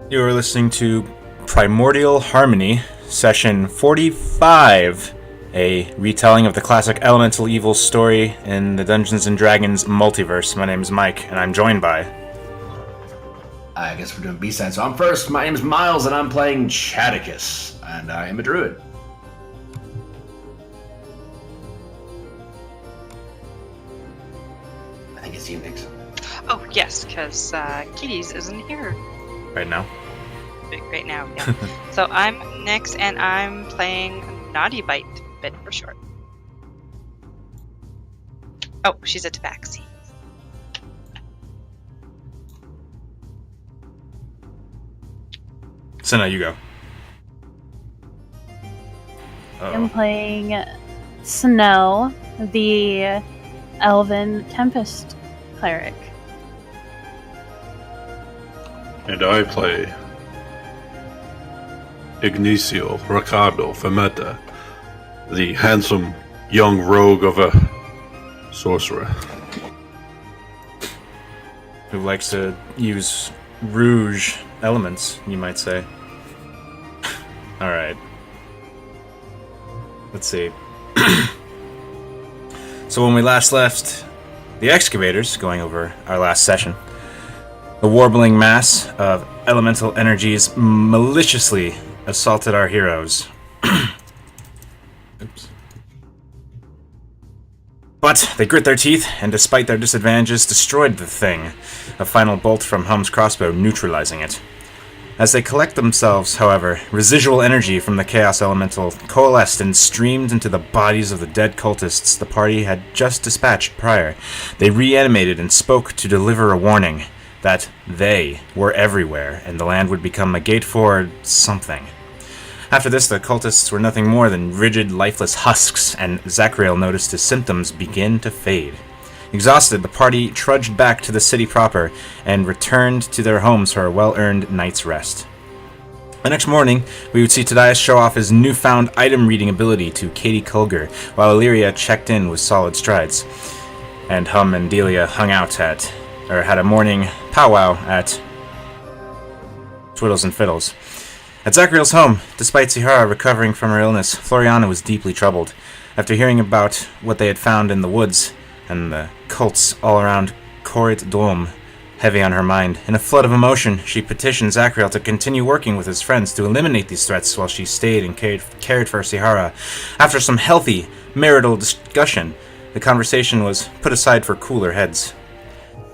You are listening to Primordial Harmony, session 45, a retelling of the classic Elemental Evil story in the Dungeons & Dragons multiverse. My name is Mike, and I'm joined by... I guess we're doing B-side. So I'm first. My name is Miles, and I'm playing Chadicus, and I am a druid. I think it's you, Nix. Oh, yes, because Kitties isn't here. Right now? Right now, yeah. So I'm Nyx, and I'm playing Naughty Bite, bit for short. Oh, she's a tabaxi. So now you go. I'm playing Snow, the Elven Tempest Cleric. And I play Ignacio Ricardo Fermenta, the handsome young rogue of a sorcerer. Who likes to use rouge elements, you might say. Alright. Let's see. So when we last left the Excavators, going over our last session, the warbling mass of elemental energies maliciously assaulted our heroes. Oops. But they grit their teeth, and despite their disadvantages, destroyed the thing, a final bolt from Hum's crossbow neutralizing it. As they collect themselves, however, residual energy from the Chaos Elemental coalesced and streamed into the bodies of the dead cultists the party had just dispatched prior. They reanimated and spoke to deliver a warning that they were everywhere, and the land would become a gate for something. After this, the cultists were nothing more than rigid, lifeless husks, and Zachriel noticed his symptoms begin to fade. Exhausted, the party trudged back to the city proper and returned to their homes for a well-earned night's rest. The next morning, we would see Tadias show off his newfound item-reading ability to Katie Kulger, while Illyria checked in with solid strides. And Hum and Delia hung out had a morning powwow at Twiddles and Fiddles. At Zachriel's home, despite Zihara recovering from her illness, Floriana was deeply troubled. After hearing about what they had found in the woods, and the cults all around Corit Dom, heavy on her mind, in a flood of emotion, she petitioned Zachriel to continue working with his friends to eliminate these threats while she stayed and cared for Zihara. After some healthy, marital discussion, the conversation was put aside for cooler heads.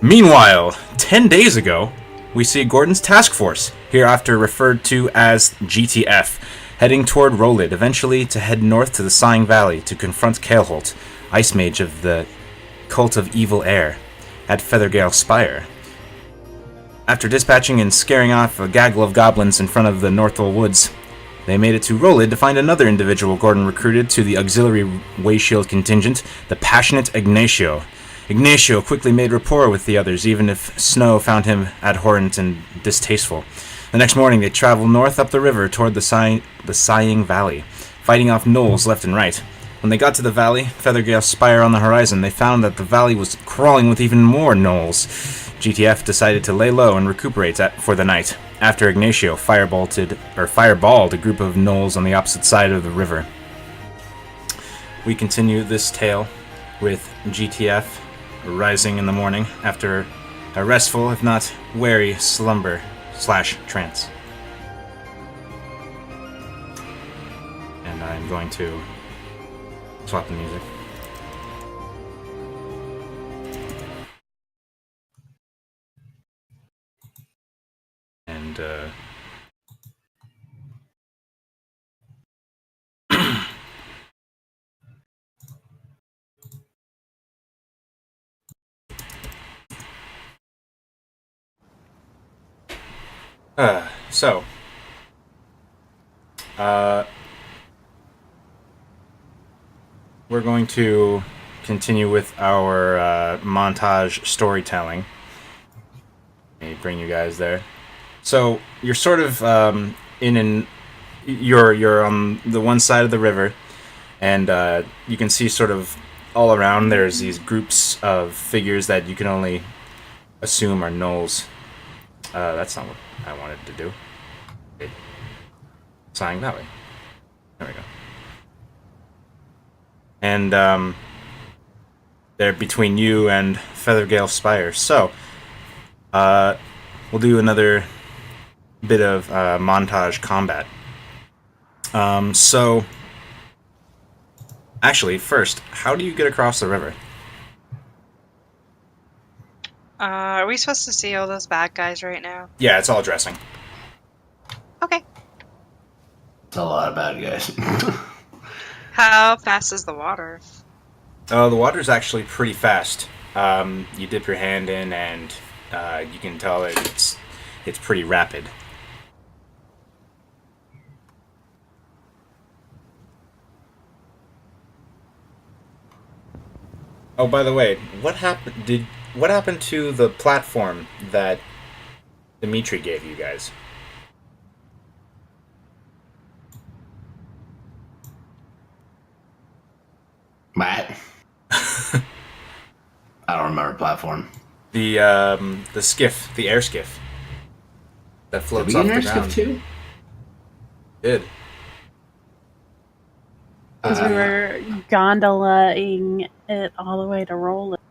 Meanwhile, 10 days ago, we see Gordon's task force, hereafter referred to as GTF, heading toward Rolid, eventually to head north to the Sighing Valley to confront Kaelholt, Ice Mage of the Cult of Evil Air, at Feathergale Spire. After dispatching and scaring off a gaggle of goblins in front of the Northwell Woods, they made it to Rolid to find another individual Gordon recruited to the auxiliary Wayshield contingent, the passionate Ignacio. Ignacio quickly made rapport with the others, even if Snow found him abhorrent and distasteful. The next morning, they traveled north up the river toward the Sighing Valley, fighting off gnolls left and right. When they got to the valley, Feathergale Spire on the horizon, they found that the valley was crawling with even more gnolls. GTF decided to lay low and recuperate for the night, after Ignacio fireballed a group of gnolls on the opposite side of the river. We continue this tale with GTF rising in the morning after a restful, if not wary, slumber/trance. And I'm going to swap the music. And so we're going to continue with our montage storytelling. Let me bring you guys there. So you're sort of you're on the one side of the river, and you can see sort of all around there's these groups of figures that you can only assume are gnolls. That's not what I wanted to do. Sighing Valley. There we go. And they're between you and Feathergale Spire. So, we'll do another bit of montage combat. So, actually, first, how do you get across the river? Are we supposed to see all those bad guys right now? Yeah, it's all dressing. Okay. It's a lot of bad guys. How fast is the water? The water's actually pretty fast. You dip your hand in, and you can tell that it's pretty rapid. Oh, by the way, what happened to the platform that Dimitri gave you guys? Matt? I don't remember platform. The skiff, the air skiff that Did floats we off get the an air ground. skiff too? Did. Because we were gondolaing it all the way to Roland.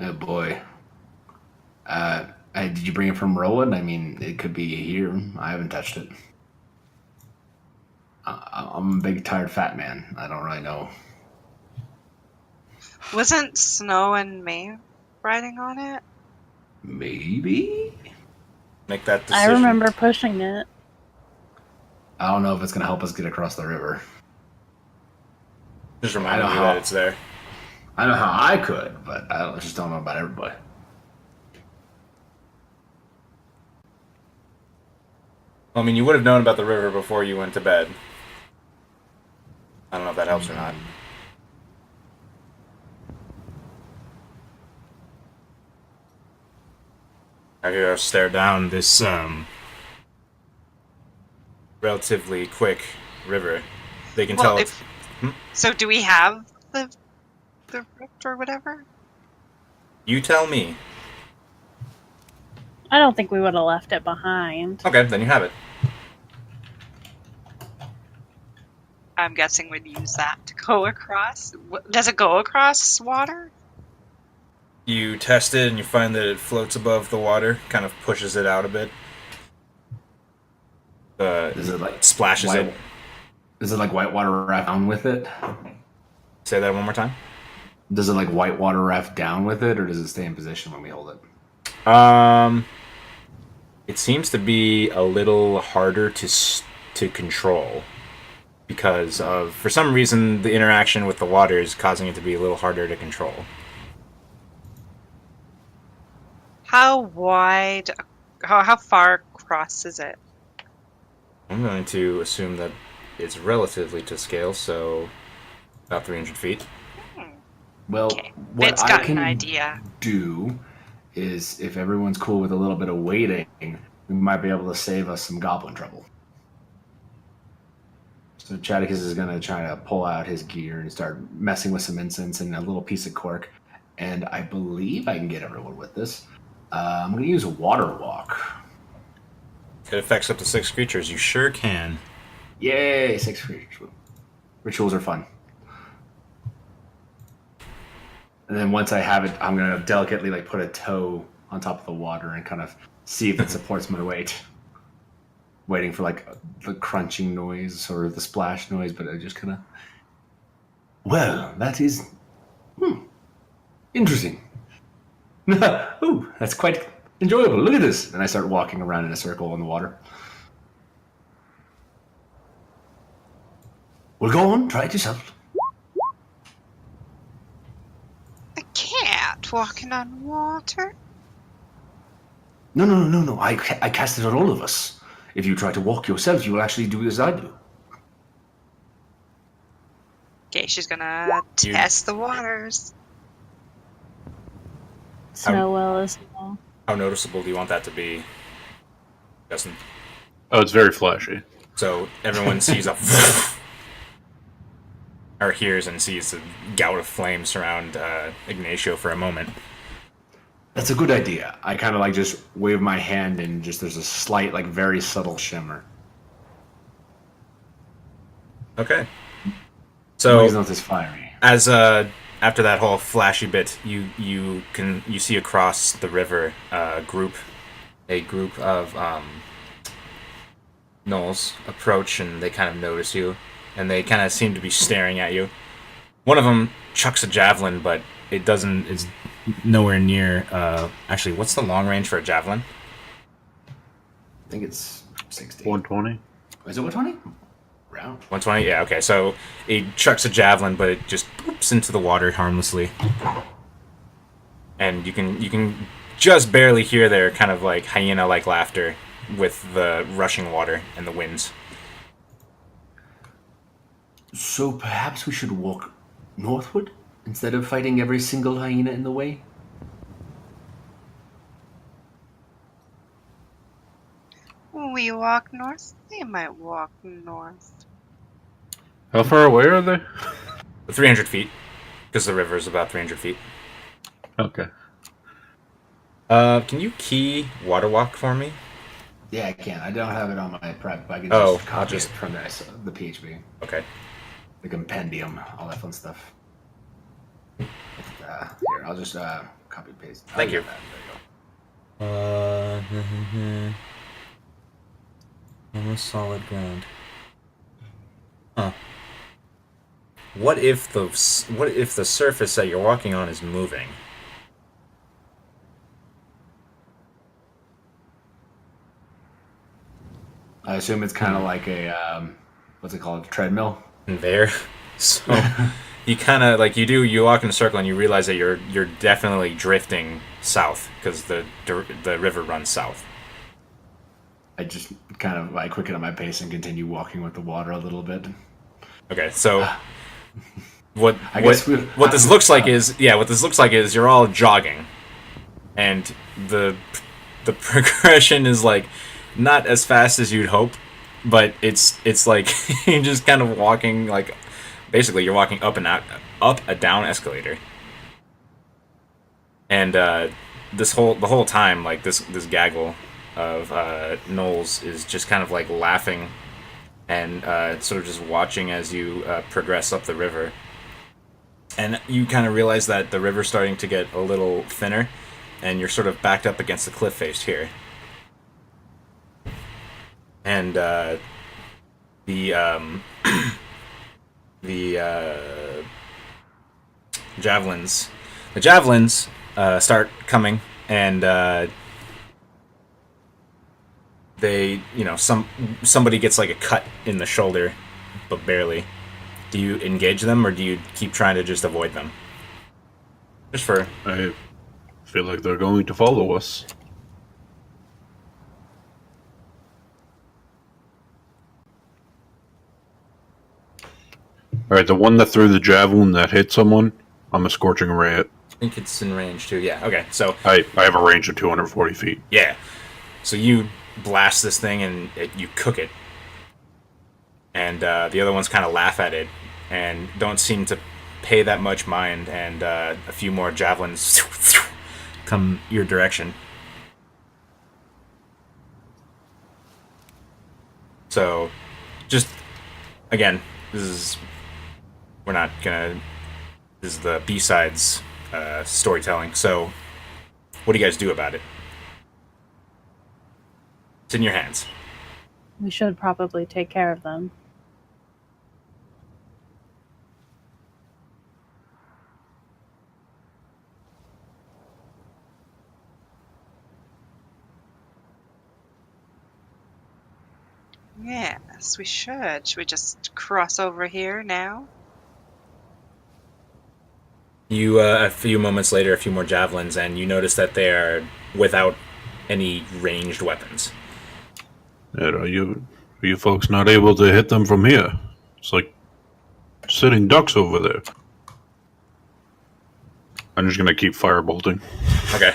Oh boy. Did you bring it from Roland? I mean, it could be here. I haven't touched it. I'm a big, tired, fat man. I don't really know. Wasn't Snow and May riding on it? Maybe? Make that decision. I remember pushing it. I don't know if it's going to help us get across the river. Just I remind know you how- that it's there. I know how I could, but just don't know about everybody. Well, I mean, you would have known about the river before you went to bed. I don't know if that helps or not. I gotta stare down this relatively quick river. They can tell it's... So do we have the rift or whatever? You tell me. I don't think we would have left it behind. Okay, then you have it. I'm guessing we'd use that to go across. Does it go across water? You test it and you find that it floats above the water, kind of pushes it out a bit. Is it like Splashes white, it. Is it like whitewater raft down with it? Say that one more time. Does it like whitewater raft down with it, or does it stay in position when we hold it? It seems to be a little harder to control because of, for some reason, the interaction with the water is causing it to be a little harder to control. How wide? How far across is it? I'm going to assume that it's relatively to scale, so about 300 feet. Well, Okay. what It's I got can an idea. do is, if everyone's cool with a little bit of waiting, we might be able to save us some goblin trouble. So Chadicus is going to try to pull out his gear and start messing with some incense and a little piece of cork. And I believe I can get everyone with this. I'm going to use a water walk. It affects up to 6 creatures. You sure can. Yay, 6 creatures. Rituals are fun. And then once I have it, I'm going to delicately like put a toe on top of the water and kind of see if it supports my weight. Waiting for like the crunching noise or the splash noise, but I just kind of... Well, that is... Interesting. Ooh, that's quite enjoyable. Look at this. And I start walking around in a circle in the water. Well, go on, try it yourself. A cat walking on water? No. I cast it on all of us. If you try to walk yourself, you will actually do as I do. Okay, she's gonna test the waters. Snow will as well. How noticeable do you want that to be, Justin? Oh, it's very flashy. So everyone sees a... or hears and sees a gout of flame surround Ignacio for a moment. That's a good idea. I kind of like just wave my hand and just there's a slight, like very subtle shimmer. Okay. Noise So not as fiery. as after that whole flashy bit, you see across the river a group of gnolls approach, and they kind of notice you, and they kind of seem to be staring at you. One of them chucks a javelin, but it doesn't. It's nowhere near. Actually, what's the long range for a javelin? I think it's 60. 120. Is it 120? Round. 120. Yeah. Okay. So he chucks a javelin, but it just poops into the water harmlessly, and you can just barely hear their kind of like hyena-like laughter with the rushing water and the winds. So perhaps we should walk northward instead of fighting every single hyena in the way? We walk north. They might walk north. How far away are they? 300 feet, because the river is about 300 feet. Okay. Can you key water walk for me? Yeah, I can. I don't have it on my prep, but I can Oh, just I'll copy just- it from the PHP. Okay. The compendium, all that fun stuff. Here, I'll just copy paste. Thank you. There you go. Almost solid ground. Huh. What if the surface that you're walking on is moving? I assume it's kind of like a what's it called, a treadmill. There. So you kind of like you walk in a circle and you realize that you're definitely drifting south because the river runs south. I just kind of like quicken up my pace and continue walking with the water a little bit. Okay, so what guess this looks like is you're all jogging, and the progression is like not as fast as you'd hope, but it's like you're just kind of walking like basically you're walking up a down escalator, and the whole time like this gaggle of gnolls is just kind of like laughing and sort of just watching as you progress up the river. And you kind of realize that the river's starting to get a little thinner, and you're sort of backed up against the cliff face here. And the javelins start coming, and they, somebody gets like a cut in the shoulder, but barely. Do you engage them, or do you keep trying to just avoid them? Just for... I feel like they're going to follow us. Alright, the one that threw the javelin that hit someone, I'm a scorching ray at. I think it's in range too. Yeah. Okay. So I have a range of 240 feet. yeah. So you blast this thing and you cook it, and the other ones kind of laugh at it and don't seem to pay that much mind. And a few more javelins come your direction. So, just again, we're not gonna. This is the B-sides storytelling. So, what do you guys do about it? It's in your hands. We should probably take care of them. Yes, we should. Should we just cross over here now? You, a few moments later, a few more javelins, and you notice that they are without any ranged weapons. Are you folks not able to hit them from here? It's like sitting ducks over there. I'm just gonna keep firebolting. Okay.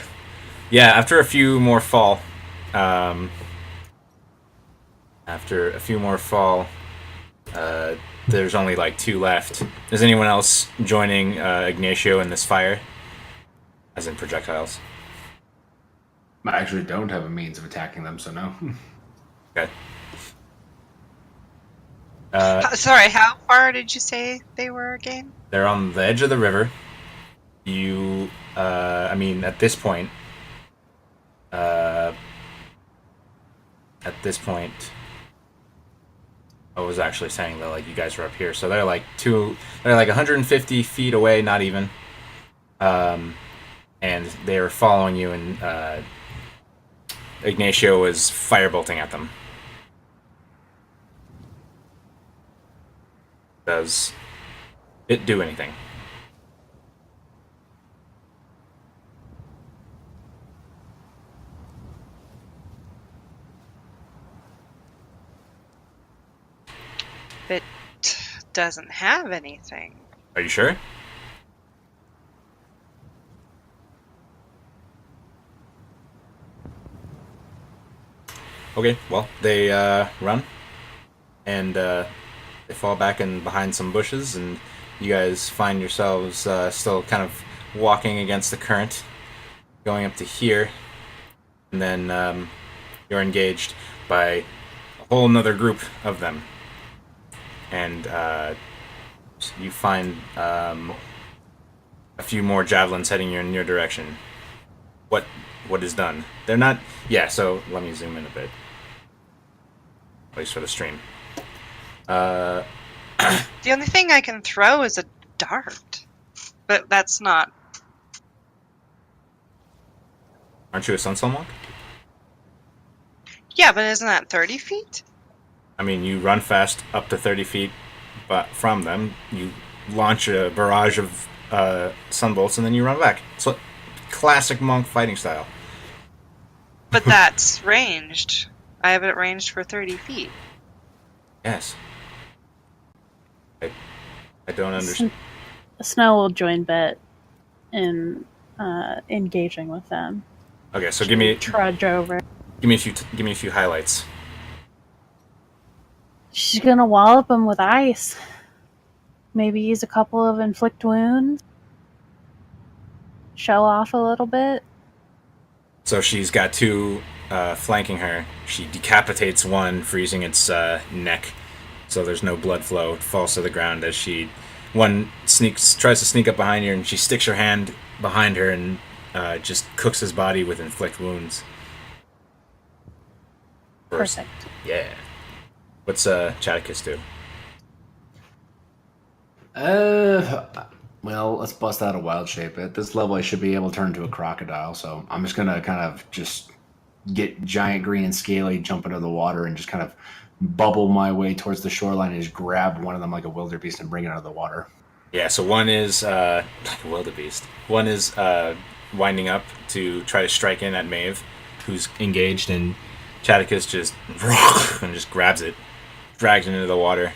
Yeah, after a few more fall, there's only like 2 left. Is anyone else joining Ignacio in this fire? As in projectiles. I actually don't have a means of attacking them, so no. Okay. Sorry, how far did you say they were again? They're on the edge of the river. You, I mean, at this point, I was actually saying that like you guys were up here, so they're like 150 feet away, not even. And they were following you, and Ignacio was firebolting at them. Does it do anything? It doesn't have anything. Are you sure? Okay, well, they run, and they fall back in behind some bushes, and you guys find yourselves still kind of walking against the current, going up to here, and then you're engaged by a whole nother group of them. And you find a few more javelins heading in your direction. What is done? They're not. Yeah. So let me zoom in a bit, at least for the stream. The only thing I can throw is a dart, but that's not. Aren't you a Sunstone Monk? Yeah, but isn't that 30 feet? I mean, you run fast up to 30 feet, but from them you launch a barrage of sunbolts, and then you run back. So, classic monk fighting style. But that's ranged. I have it ranged for 30 feet. Yes. I don't understand. Snow will join Bet in engaging with them. Okay, so give me Trudge over. a few highlights. She's gonna wallop them with ice. Maybe use a couple of inflict wounds. Show off a little bit. So she's got two flanking her. She decapitates one, freezing its neck, so there's no blood flow. It falls to the ground as one tries to sneak up behind her, and she sticks her hand behind her and just cooks his body with inflict wounds. Perfect. Yeah. What's Chaticus do? Well, let's bust out a wild shape. At this level, I should be able to turn into a crocodile. So I'm just gonna kind of just get giant, green, and scaly, jump into the water, and just kind of bubble my way towards the shoreline and just grab one of them like a wildebeest and bring it out of the water. Yeah. So one is like a wildebeest. One is winding up to try to strike in at Maeve, who's engaged, and Chaticus just and just grabs it, drags it into the water,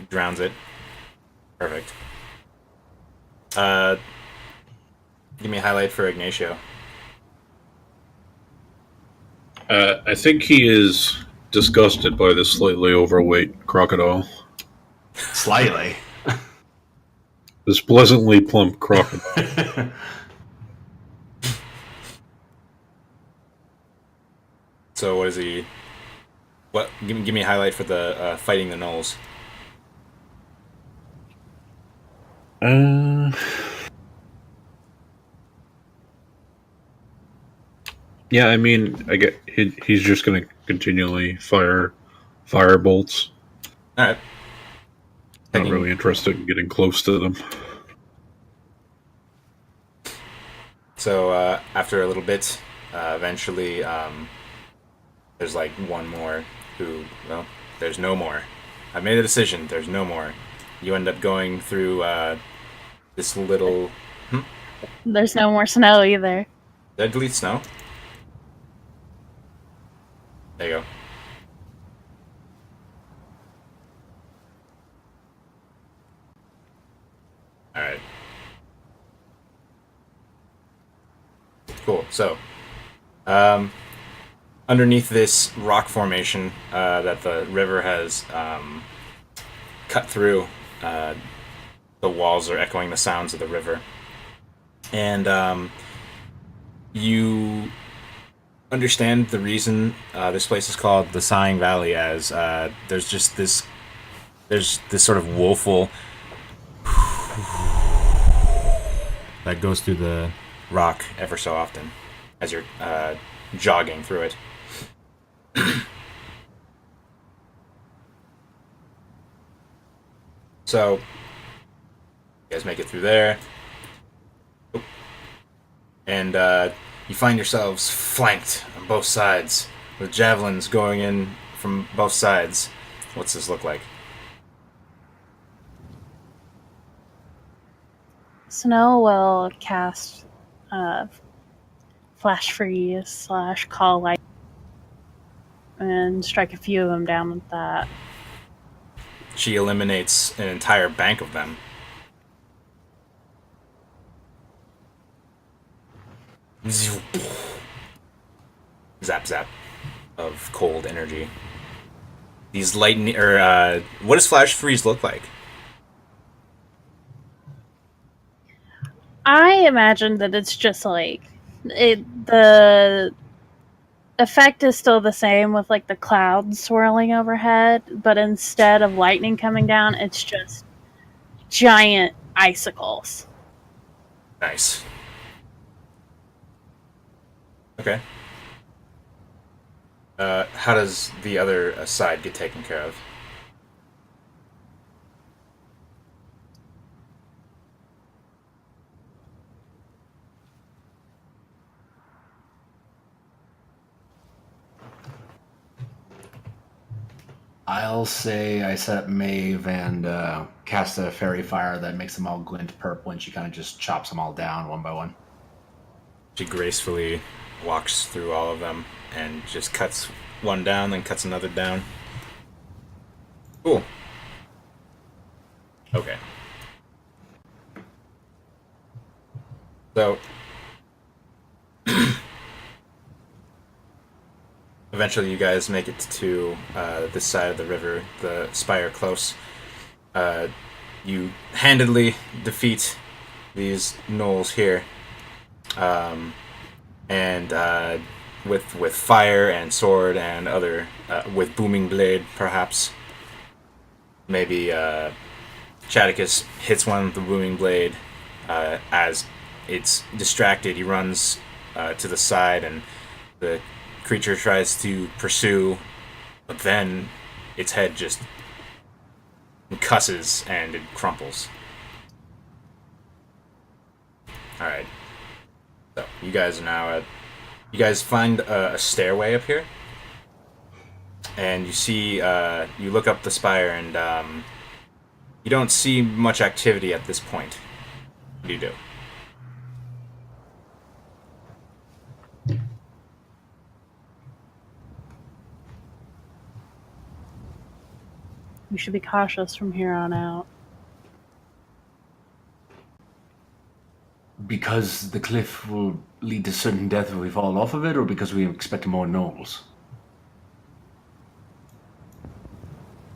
drowns it. Perfect. Give me a highlight for Ignacio. I think he is disgusted by this slightly overweight crocodile. Slightly. This pleasantly plump crocodile. So what is he? What? Give me a highlight for the fighting the gnolls. Yeah, I mean, he's just going to continually fire bolts. All right. Not really interested in getting close to them. So after a little bit, eventually, there's like one more who. Well, there's no more. I've made a decision. There's no more. You end up going through this little. There's no more snow either. Did I delete snow? There you go. Alright. Cool. So, underneath this rock formation that the river has cut through, the walls are echoing the sounds of the river. And you understand the reason this place is called the Sighing Valley, as there's this sort of woeful that goes through the rock ever so often as you're jogging through it. So, you guys make it through there. And you find yourselves flanked on both sides, with javelins going in from both sides. What's this look like? Snow will cast flash freeze / call light and strike a few of them down with that. She eliminates an entire bank of them. Zap zap of cold energy. These lightning, or what does flash freeze look like? I imagine that it's just like the effect is still the same with like the clouds swirling overhead, but instead of lightning coming down, it's just giant icicles. Nice. Okay. How does the other side get taken care of? I'll say I set up Maeve and cast a fairy fire that makes them all glint purple, and she kind of just chops them all down one by one. She gracefully walks through all of them and just cuts one down, then cuts another down. Cool. Okay. So, eventually you guys make it to this side of the river, the Spire Close. You handedly defeat these gnolls here. And with fire and sword and other, with booming blade, perhaps. Maybe Chadicus hits one with the booming blade. As it's distracted, he runs to the side, and the creature tries to pursue, but then its head just cusses and it crumples. Alright. So, you guys are now you guys find a stairway up here, and you see, you look up the spire, and you don't see much activity at this point. What do you do? We should be cautious from here on out. Because the cliff will lead to certain death if we fall off of it, or because we expect more gnolls?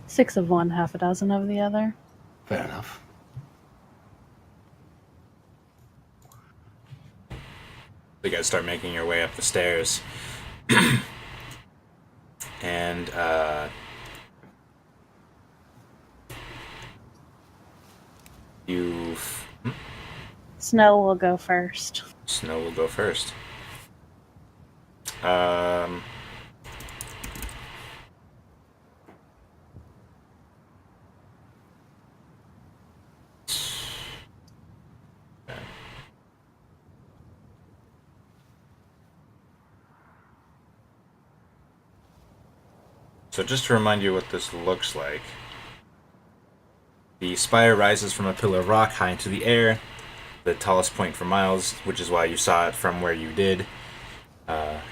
6 of one, half a dozen of the other. Fair enough. You guys start making your way up the stairs. And, Snow will go first. Snow will go first. So just to remind you what this looks like, the spire rises from a pillar of rock high into the air, the tallest point for miles, which is why you saw it from where you did.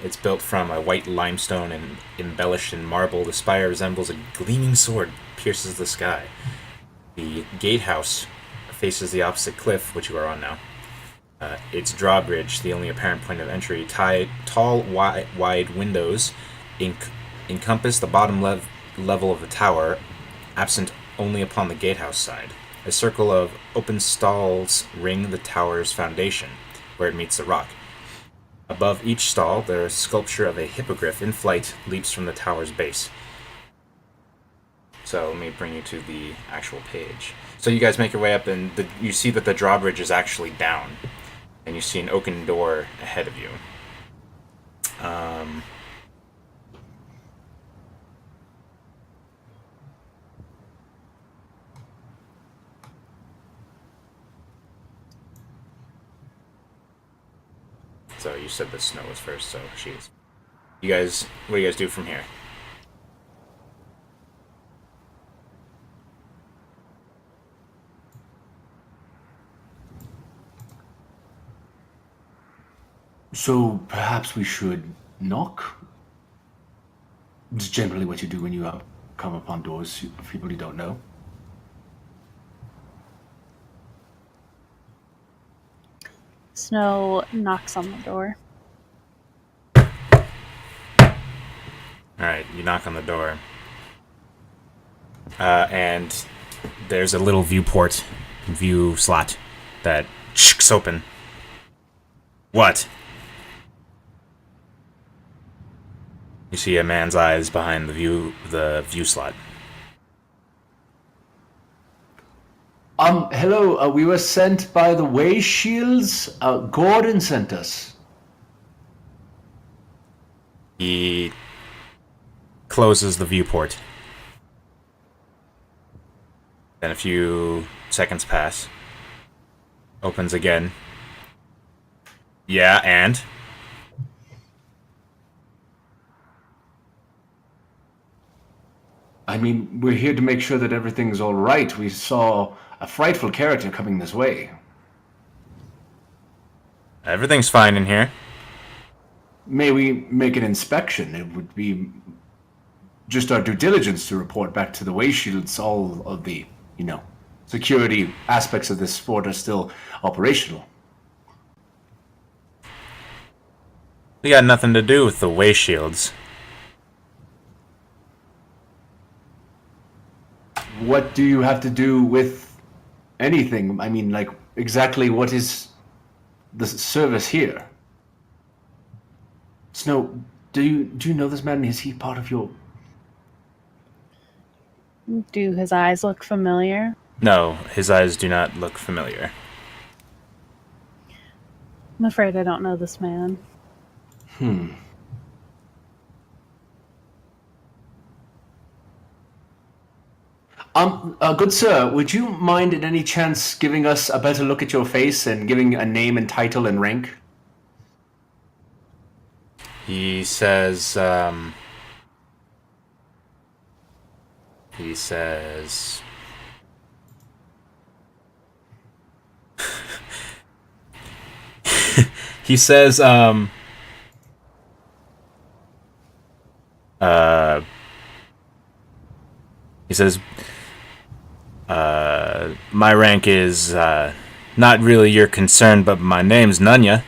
It's built from a white limestone and embellished in marble. The spire resembles a gleaming sword pierces the sky. The gatehouse faces the opposite cliff, which you are on now. Its drawbridge, the only apparent point of entry, tall, wide windows encompass the bottom level of the tower, absent only upon the gatehouse side. A circle of open stalls ring the tower's foundation, where it meets the rock. Above each stall, the sculpture of a hippogriff in flight leaps from the tower's base. So let me bring you to the actual page. So you guys make your way up, and you see that the drawbridge is actually down, and you see an oaken door ahead of you. So you said the snow was first, so she's. You guys, what do you guys do from here? So perhaps we should knock? It's generally what you do when you come upon doors of people you don't know. Snow knocks on the door. Alright, you knock on the door. And there's a little view slot that shks open. What? You see a man's eyes behind the view slot. Hello, we were sent by the Way Shields. Gordon sent us. He closes the viewport. Then a few seconds pass. Opens again. Yeah, and? I mean, we're here to make sure that everything's all right. We saw a frightful character coming this way. Everything's fine in here. May we make an inspection? It would be just our due diligence to report back to the Way Shields all of the, security aspects of this fort are still operational. We got nothing to do with the Way Shields. What do you have to do with anything? I mean, like, exactly what is the service here? Snow, do you know this man? Is he part of your... Do his eyes look familiar? No, his eyes do not look familiar. I'm afraid I don't know this man. Good sir, would you mind at any chance giving us a better look at your face and giving a name and title and rank? He says, he says, my rank is, not really your concern, but my name's Nunya.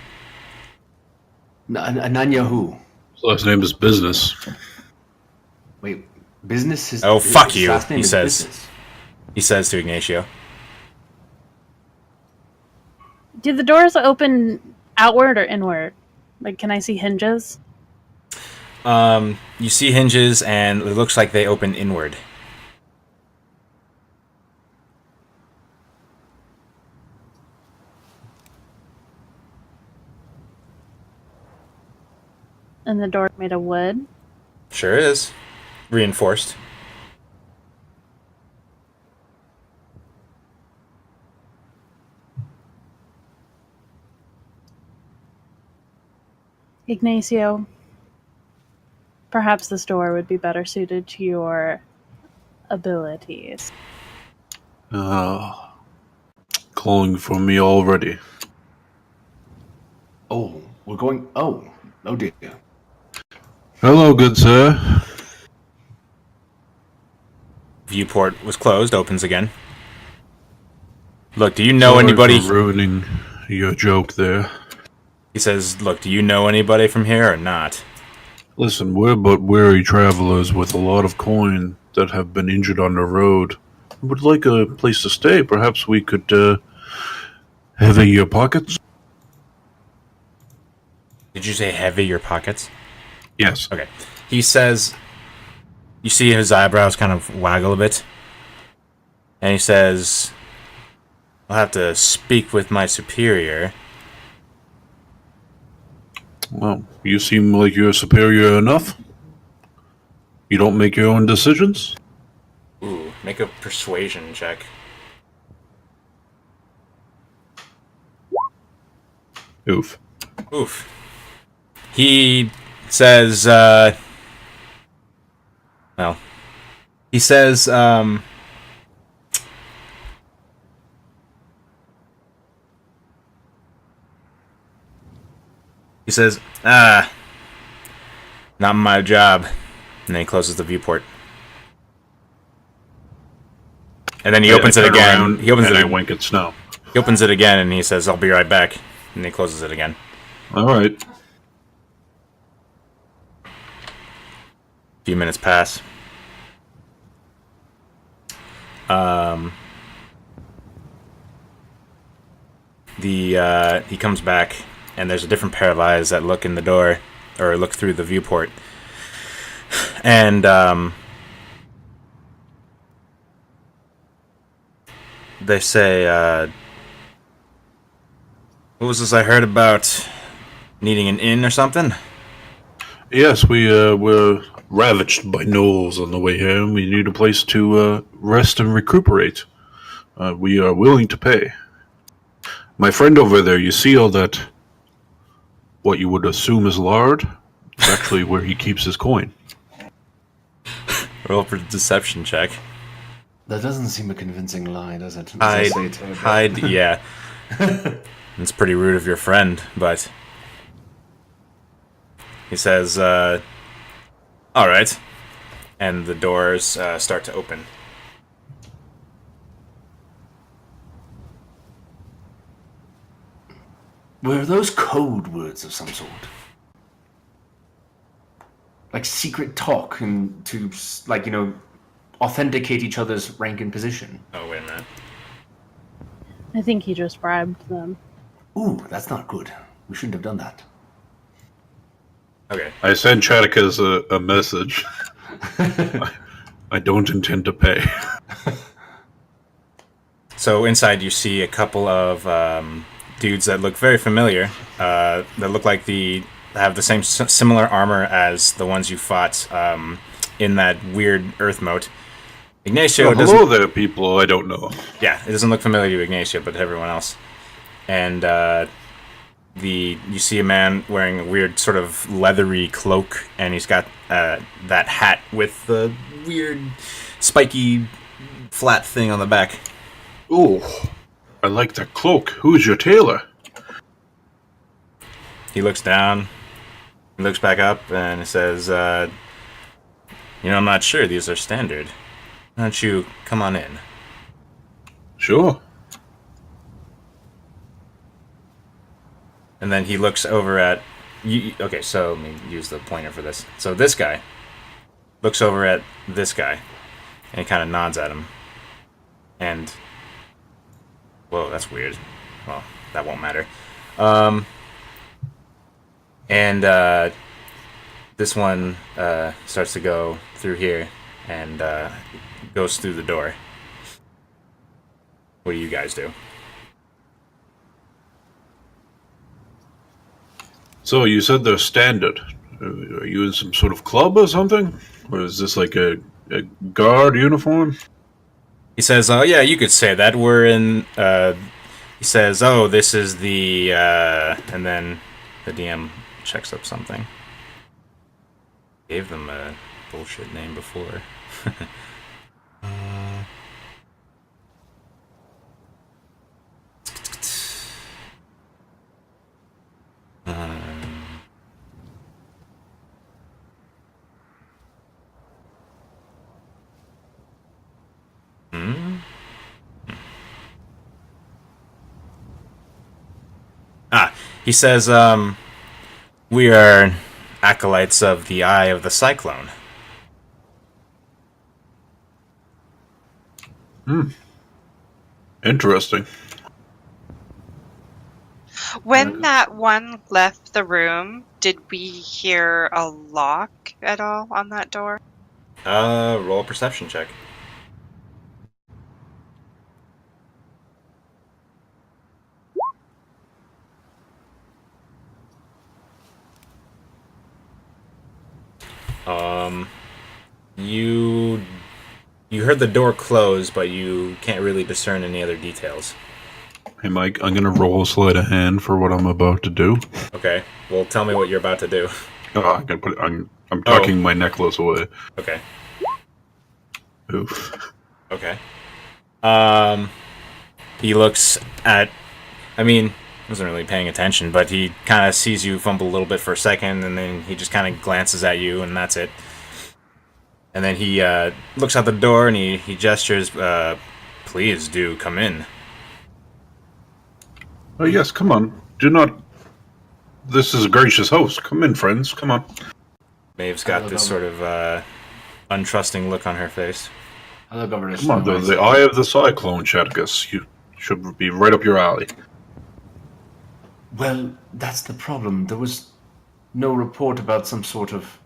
Ananya who? His last name is Business. Wait, business is... Oh, fuck his you, last name he is says. Business. He says to Ignacio. Do the doors open outward or inward? Like, can I see hinges? You see hinges, and it looks like they open inward. And the door made of wood? Sure is. Reinforced. Ignacio, perhaps this door would be better suited to your abilities. Calling for me already. Oh, we're going... Oh dear. Hello, good sir. Viewport was closed, opens again. Look, do you know Sorry anybody... for ruining your joke there. He says, look, do you know anybody from here or not? Listen, we're but weary travelers with a lot of coin that have been injured on the road. Would like a place to stay. Perhaps we could have it in your pockets? Did you say heavy your pockets? Yes. Okay. He says, you see his eyebrows kind of waggle a bit. And he says, I'll have to speak with my superior. Well, you seem like you're superior enough. You don't make your own decisions? Ooh, make a persuasion check. Oof. Oof. He says, well, he says, he says, not my job. And then he closes the viewport. And then he opens it turn again. around He opens and it. I wink at Snow. He opens it again, and he says, "I'll be right back." And he closes it again. All right. A few minutes pass. He comes back, and there's a different pair of eyes that look in the door, or look through the viewport. And they say, "What was this I heard about needing an inn or something?" Yes, we were ravaged by gnolls on the way here, and we need a place to rest and recuperate. We are willing to pay. My friend over there, you see all that, what you would assume is lard? It's actually where he keeps his coin. Roll for deception check. That doesn't seem a convincing lie, does it? As I say to him. Hide, yeah. It's pretty rude of your friend, but he says, "All right," and the doors start to open. Were those code words of some sort? Like secret talk and to, like, authenticate each other's rank and position? Oh, wait a minute. I think he just bribed them. Ooh, that's not good. We shouldn't have done that. Okay. I sent Chatikas a message. I don't intend to pay. So inside you see a couple of dudes that look very familiar. That look like have the same similar armor as the ones you fought in that weird earth moat. Ignacio doesn't. Hello there, people I don't know. Yeah, it doesn't look familiar to Ignacio, but to everyone else. And you see a man wearing a weird sort of leathery cloak, and he's got that hat with the weird spiky flat thing on the back. Ooh, I like that cloak. Who's your tailor? He looks down, he looks back up, and he says, I'm not sure. These are standard. Why don't you come on in? Sure. And then he looks over at... Okay, so let me use the pointer for this. So this guy looks over at this guy, and he kind of nods at him. And... Whoa, that's weird. Well, that won't matter. This one starts to go through here and goes through the door. What do you guys do? So you said they're standard. Are you in some sort of club or something? Or is this like a guard uniform? He says, "Oh yeah, you could say that. We're in." He says, "Oh, this is the," and then the DM checks up something. Gave them a bullshit name before. He says, "We are acolytes of the Eye of the Cyclone." Interesting. When that one left the room, did we hear a lock at all on that door? Roll a perception check. You heard the door close, but you can't really discern any other details. Hey, Mike, I'm gonna roll a sleight of hand for what I'm about to do. Okay. Well, tell me what you're about to do. Oh, I'm gonna put. I'm tucking my necklace away. Okay. Oof. Okay. He looks at. I mean, wasn't really paying attention, but he kind of sees you fumble a little bit for a second, and then he just kind of glances at you, and that's it. And then he looks out the door and he gestures, please do come in. Oh yes, come on. Do not. This is a gracious host. Come in, friends. Come on. Maeve's got this sort of untrusting look on her face. I look over to Come on, the eye of the cyclone, Chatticus. You should be right up your alley. Well, that's the problem. There was no report about some sort of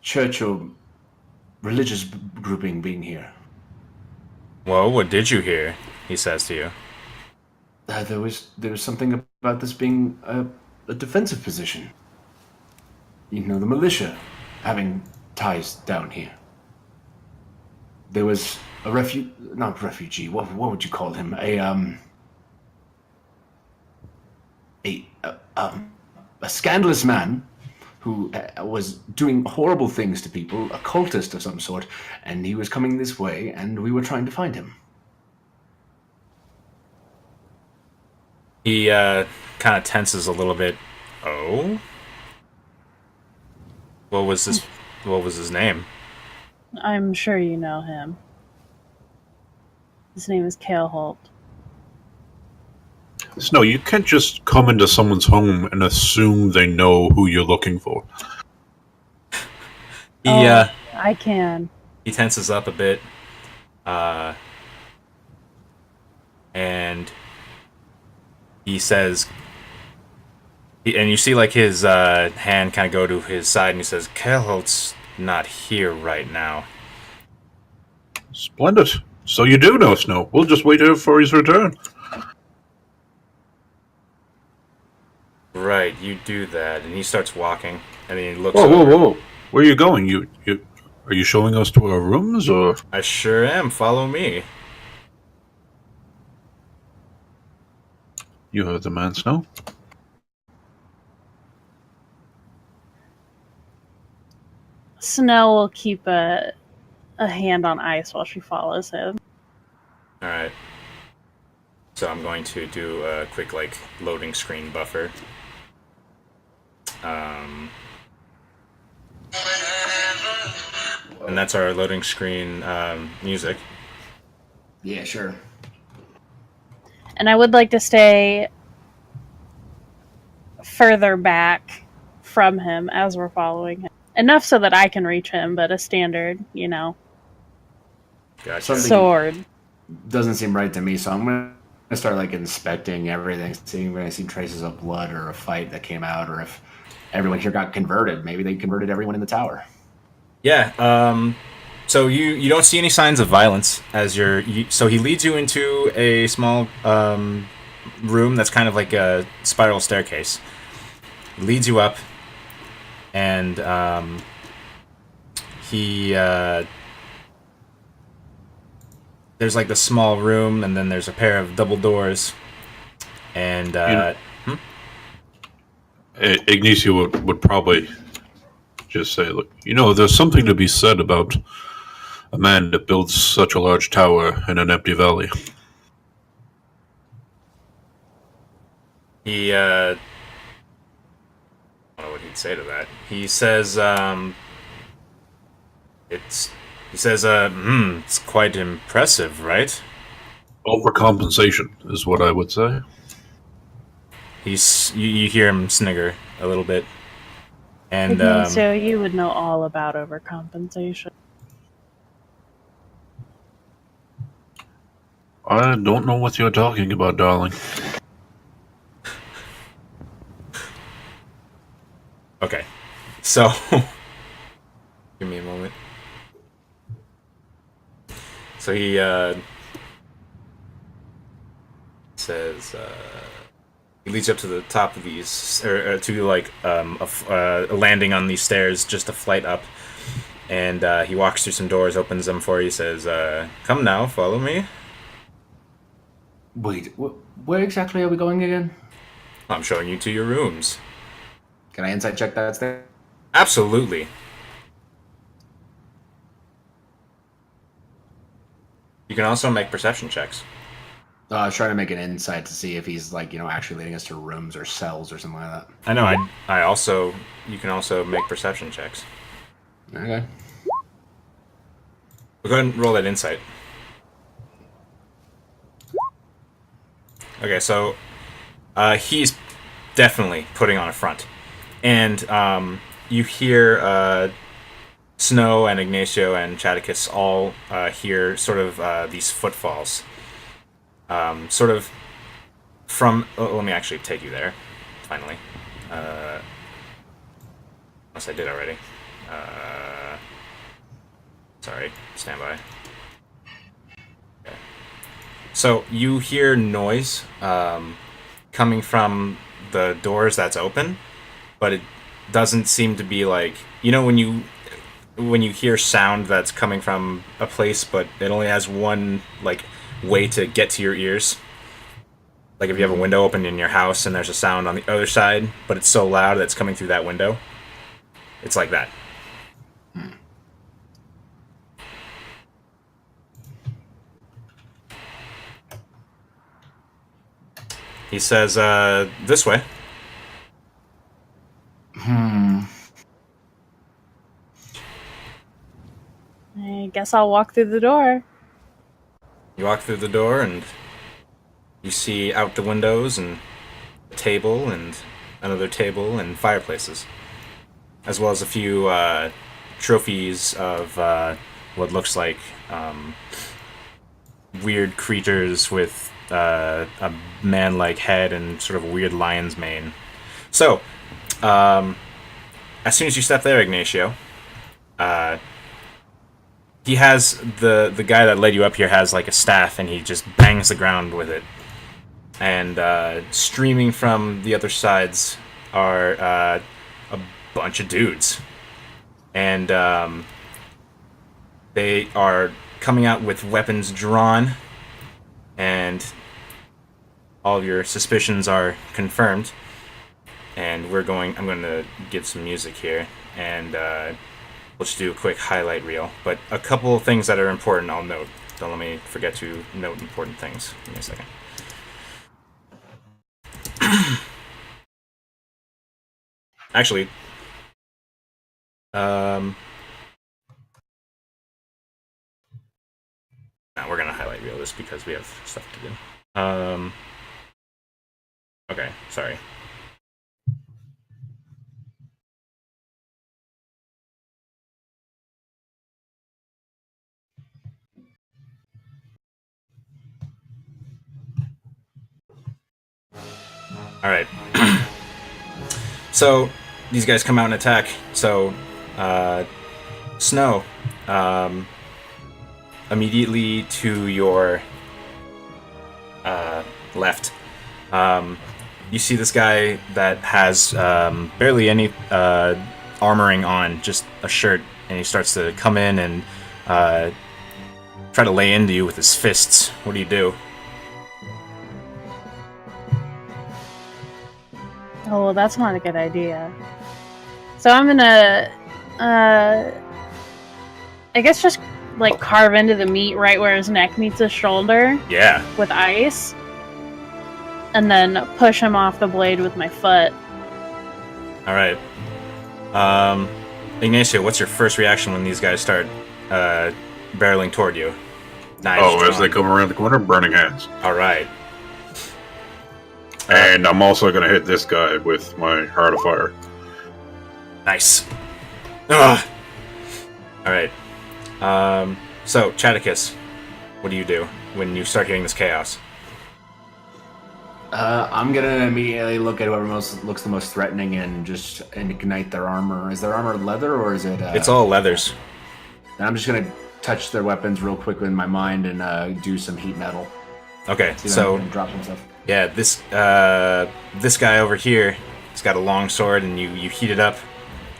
church or religious grouping being here. Well, what did you hear? He says to you. There was something about this being a defensive position. You know, the militia having ties down here. There was a not refugee. What would you call him? A scandalous man who was doing horrible things to people, a cultist of some sort, and he was coming this way, and we were trying to find him. He kind of tenses a little bit. Oh? What was his name? I'm sure you know him. His name is Kale Holt. No, you can't just come into someone's home and assume they know who you're looking for. I can. He tenses up a bit, and he says, and you see like his hand kind of go to his side, and he says, Kelholt's not here right now. Splendid. So you do know Snow. We'll just wait here for his return. Right, you do that, and he starts walking, and then he looks. Whoa! Where are you going? You are you showing us to our rooms, or? I sure am. Follow me. You heard the man, Snow. Snow will keep a hand on ice while she follows him. All right. So I'm going to do a quick loading screen buffer. And that's our loading screen music. Yeah, sure. And I would like to stay further back from him as we're following him. Enough so that I can reach him, but a standard, Gotcha. sword. Doesn't seem right to me, so I'm going to start inspecting everything, seeing if I see traces of blood or a fight that came out, or if everyone here got converted. Maybe they converted everyone in the tower. Yeah. So you don't see any signs of violence as so he leads you into a small room that's kind of like a spiral staircase. He leads you up, and there's the small room, and then there's a pair of double doors, and Ignacio would probably just say, look, there's something to be said about a man that builds such a large tower in an empty valley. He, I don't know what he'd say to that. He says, it's quite impressive, right? Overcompensation is what I would say. You hear him snigger a little bit. And So you would know all about overcompensation. I don't know what you're talking about, darling. Okay. So, give me a moment. So he says he leads up to the top of these, or to like a landing on these stairs, just a flight up, and he walks through some doors, opens them for you, says, "Come now, follow me." Wait, where exactly are we going again? I'm showing you to your rooms. Can I insight check that's there? Absolutely. You can also make perception checks. I was trying to make an insight to see if he's like, actually leading us to rooms or cells or something like that. I know. I also. You can also make perception checks. Okay. Go ahead and roll that insight. Okay, so he's definitely putting on a front, and you hear Snow and Ignacio and Chaticus all hear sort of these footfalls, sort of from. Oh, let me actually take you there. Finally, unless I did already. Sorry, stand by. Okay. So you hear noise coming from the doors that's open, but it doesn't seem to be like, when you hear sound that's coming from a place, but it only has one like way to get to your ears. Like if you have a window open in your house and there's a sound on the other side, but it's so loud that it's coming through that window. It's like that. He says, this way. I guess I'll walk through the door. You walk through the door and you see out the windows and a table and another table and fireplaces, as well as a few trophies of what looks like weird creatures with a man-like head and sort of a weird lion's mane. So, as soon as you step there, Ignacio, he has the guy that led you up here has like a staff, and he just bangs the ground with it. And streaming from the other sides are a bunch of dudes, and they are coming out with weapons drawn, and all of your suspicions are confirmed. And I'm going to get some music here, and we'll just do a quick highlight reel. But a couple of things that are important I'll note. Don't let me forget to note important things. Give me a second. Actually, no, we're gonna highlight reel this because we have stuff to do. Okay, sorry. All right. So these guys come out and attack. So Snow, immediately to your left, you see this guy that has barely any armoring on, just a shirt, and he starts to come in and try to lay into you with his fists. What do you do? Oh, well, that's not a good idea. So I'm gonna, I guess just like carve into the meat right where his neck meets his shoulder. Yeah. With ice. And then push him off the blade with my foot. All right. Ignacio, what's your first reaction when these guys start barreling toward you? Knives as they come around the corner, burning hands. All right. And I'm also going to hit this guy with my Heart of Fire. Nice. Ugh. All right. So, Chaticus, what do you do when you start hearing this chaos? I'm gonna immediately look at whoever looks the most threatening and just ignite their armor. Is their armor leather or is it? It's all leathers. And I'm just gonna touch their weapons real quickly in my mind and do some heat metal. Okay, See if so I can drop some stuff. yeah, this guy over here, he's got a long sword, and you heat it up,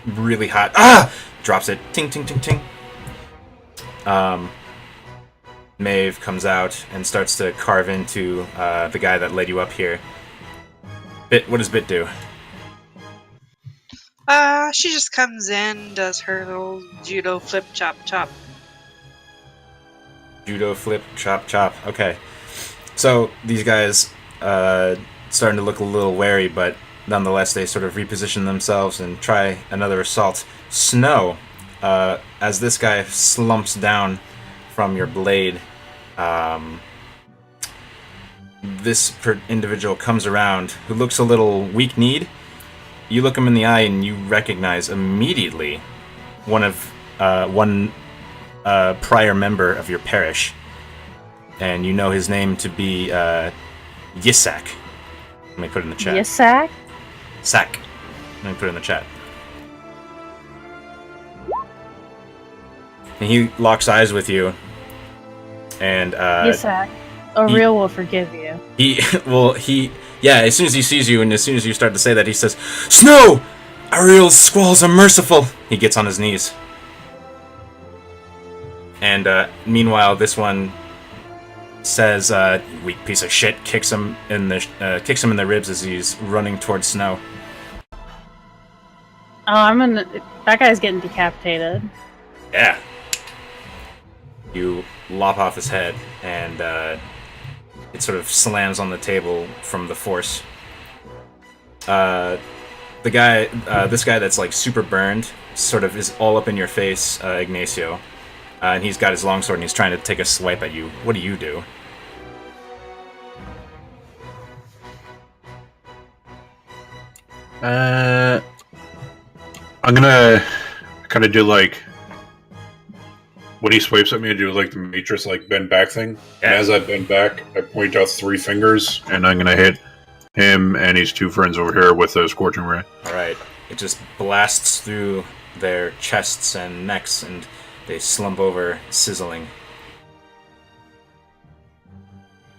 really hot. Ah! Drops it. Ting, ting, ting, ting. Maeve comes out and starts to carve into the guy that led you up here. Bit, what does Bit do? She just comes in, does her little judo flip chop chop. Judo flip, chop, chop. Okay. So these guys starting to look a little wary, but nonetheless they sort of reposition themselves and try another assault. Snow, as this guy slumps down from your blade, this individual comes around who looks a little weak-kneed. You look him in the eye and you recognize immediately one prior member of your parish, and you know his name to be Yisak. Let me put it in the chat. Yisak? Sack. Let me put it in the chat. And he locks eyes with you, and Yisak. Oriel will forgive you. Yeah, as soon as he sees you and as soon as you start to say that, he says, "Snow! Ariel's squalls are merciful!" He gets on his knees. And meanwhile, this one says, "You weak piece of shit," kicks him in the ribs as he's running towards Snow. Oh, that guy's getting decapitated. Yeah. You lop off his head, and it sort of slams on the table from the force. This guy that's like super burned, sort of is all up in your face, Ignacio. And he's got his longsword and he's trying to take a swipe at you. What do you do? I'm gonna kind of do like when he swipes at me, I do like the Matrix like bend back thing. Yeah. And as I bend back, I point out 3 fingers, and I'm gonna hit him and his 2 friends over here with a scorching ray. All right. It just blasts through their chests and necks, and they slump over, sizzling.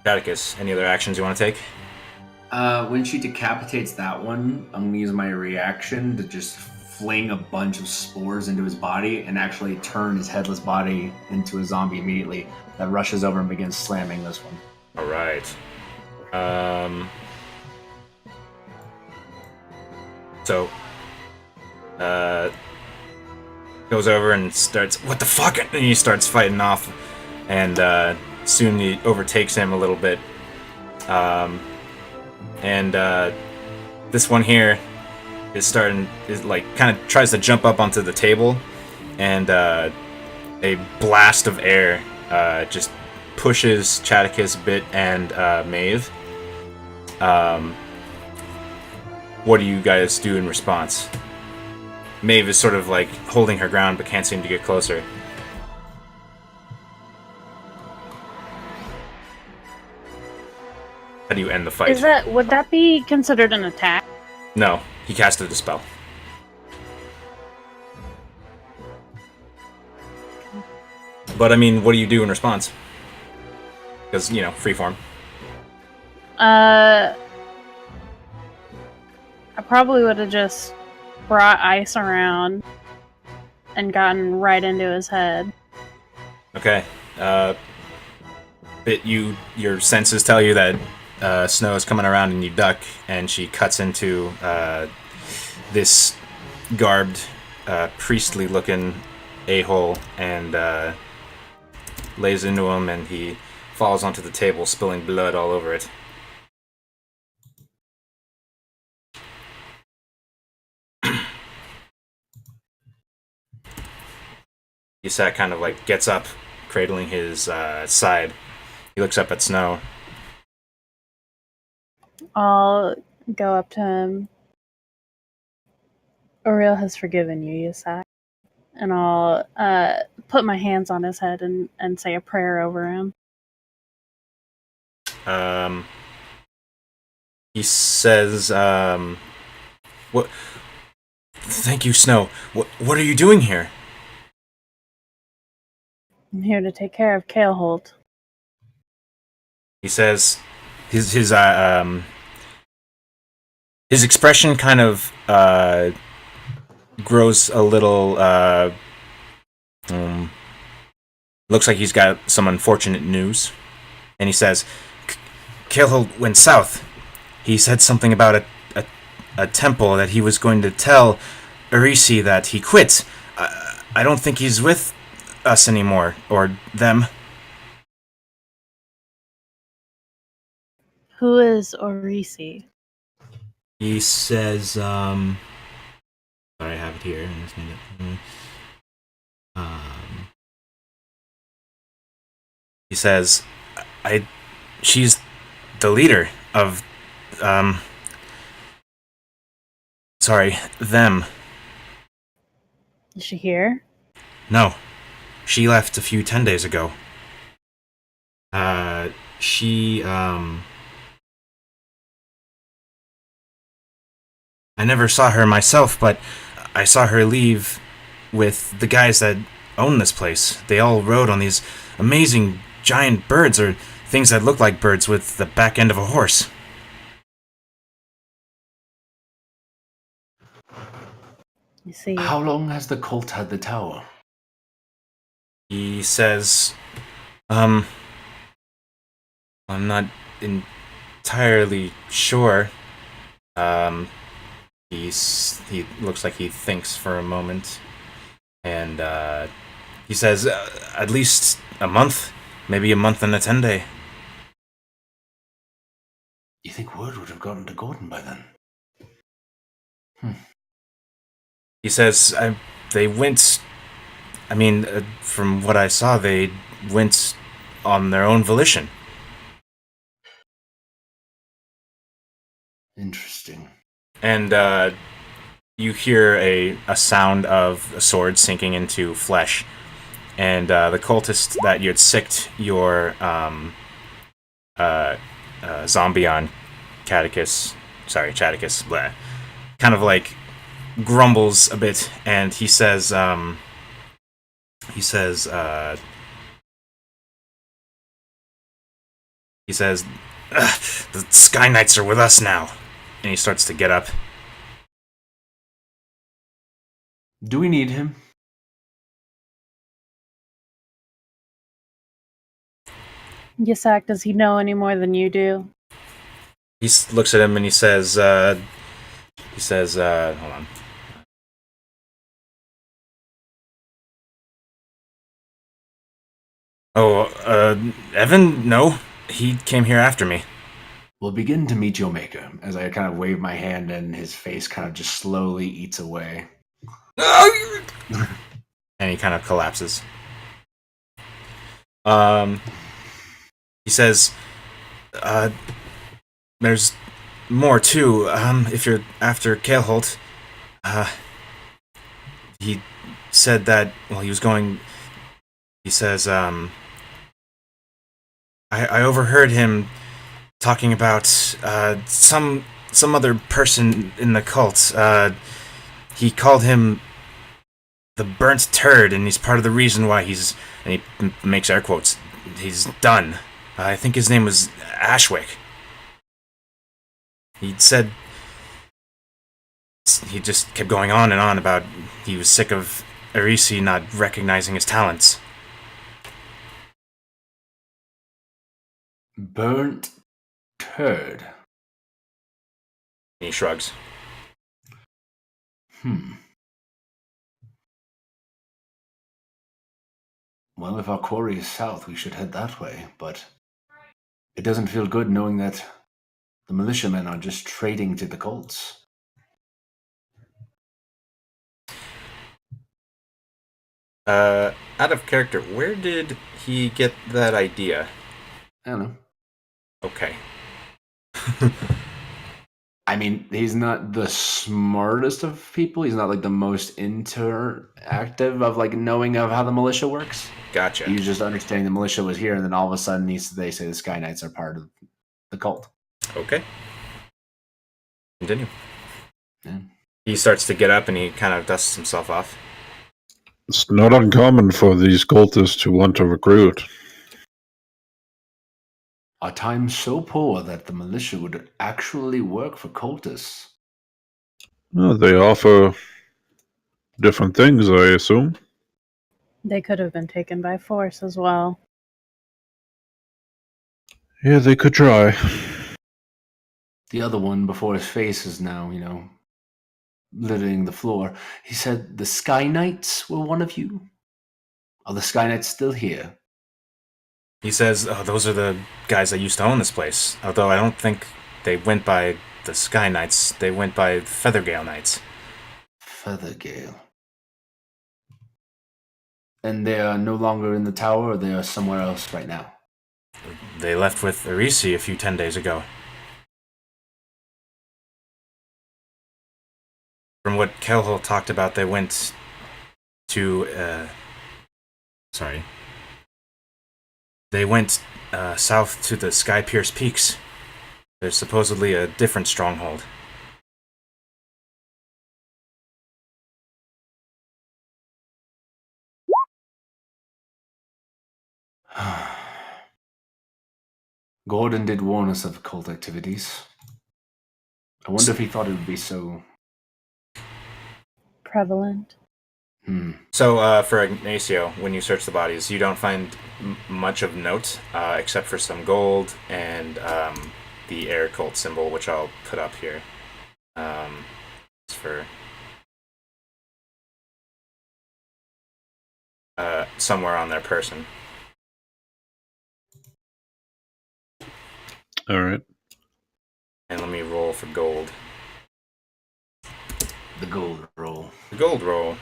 Atticus, any other actions you want to take? When she decapitates that one, I'm gonna use my reaction to just fling a bunch of spores into his body and actually turn his headless body into a zombie immediately that rushes over and begins slamming this one. All right. So, goes over and starts, "What the fuck?" And he starts fighting off, and soon he overtakes him a little bit. This one here is kind of tries to jump up onto the table, and a blast of air just pushes Chaticus, Bit, and Maeve. What do you guys do in response? Maeve is sort of like holding her ground but can't seem to get closer. How do you end the fight? Would that be considered an attack? No, he casted a spell. But I mean, what do you do in response? Because, freeform. I probably would have just brought ice around and gotten right into his head. Okay. But your senses tell you that Snow is coming around and you duck, and she cuts into this garbed, priestly-looking a-hole and lays into him, and he falls onto the table, spilling blood all over it. Yisak kind of like gets up, cradling his side. He looks up at Snow. I'll go up to him. Oriel has forgiven you, Yisak. And I'll put my hands on his head and say a prayer over him. He says, "What? Thank you, Snow. What are you doing here?" I'm here to take care of Kaleholt. He says, his expression kind of grows a little. Looks like he's got some unfortunate news, and he says, "Kaleholt went south. He said something about a temple that he was going to tell Arisi that he quit. I don't think he's with us anymore, or them." Who is Orisi? He says, sorry, I have it here. He says, she's the leader of, them. Is she here? No, she left a few 10 days ago. She, I never saw her myself, but I saw her leave with the guys that own this place. They all rode on these amazing giant birds, or things that look like birds with the back end of a horse. You see. How long has the cult had the tower? He says, I'm not entirely sure. He looks like he thinks for a moment, and he says, at least a month, maybe a month and a 10-day. You think word would have gotten to Gordon by then? He says, they went. I mean, from what I saw, they went on their own volition. Interesting. And you hear a sound of a sword sinking into flesh, and the cultist that you had sicked your zombie on, Catechus, bleh, kind of like grumbles a bit, and he says, the Sky Knights are with us now. And he starts to get up. Do we need him? Yasak, does he know any more than you do? He looks at him and he says, hold on. Oh, Evan? No. He came here after me. We'll begin to meet your maker, as I kind of wave my hand and his face kind of just slowly eats away. And he kind of collapses. He says, there's more too. If you're after Kaleholt, he said that, well, he was going, he says, I overheard him talking about some other person in the cult. He called him the burnt turd, and he's part of the reason why he's, and he makes air quotes, he's done. I think his name was Ashwick. He said, he just kept going on and on about he was sick of Arisi not recognizing his talents. Burnt turd. He shrugs. Well, if our quarry is south, we should head that way, but it doesn't feel good knowing that the militiamen are just trading to the cults. Out of character, where did he get that idea? I don't know. Okay. I mean, he's not the smartest of people. He's not like the most interactive of like knowing of how the militia works. Gotcha. He's just understanding the militia was here, and then all of a sudden they say the Sky Knights are part of the cult. Okay. continue. Yeah. He starts to get up and he kind of dusts himself off. It's not uncommon for these cultists to want to recruit. Are times so poor that the militia would actually work for cultists? They offer different things, I assume. They could have been taken by force as well. Yeah, they could try. The other one before his face is now, littering the floor. He said the Sky Knights were one of you? Are the Sky Knights still here? He says, "Oh, those are the guys that used to own this place. Although I don't think they went by the Sky Knights. They went by Feathergale Knights." Feathergale. And they are no longer in the tower, or they are somewhere else right now? They left with Arisi a few 10 days ago. From what Kelhol talked about, they went to, They went south to the Sky Pierce Peaks. There's supposedly a different stronghold. Gordon did warn us of cult activities. I wonder if he thought it would be so... Prevalent. So, for Ignacio, when you search the bodies, you don't find much of note, except for some gold and the air cult symbol, which I'll put up here. It's for somewhere on their person. All right. And let me roll for gold. The gold roll. The gold roll.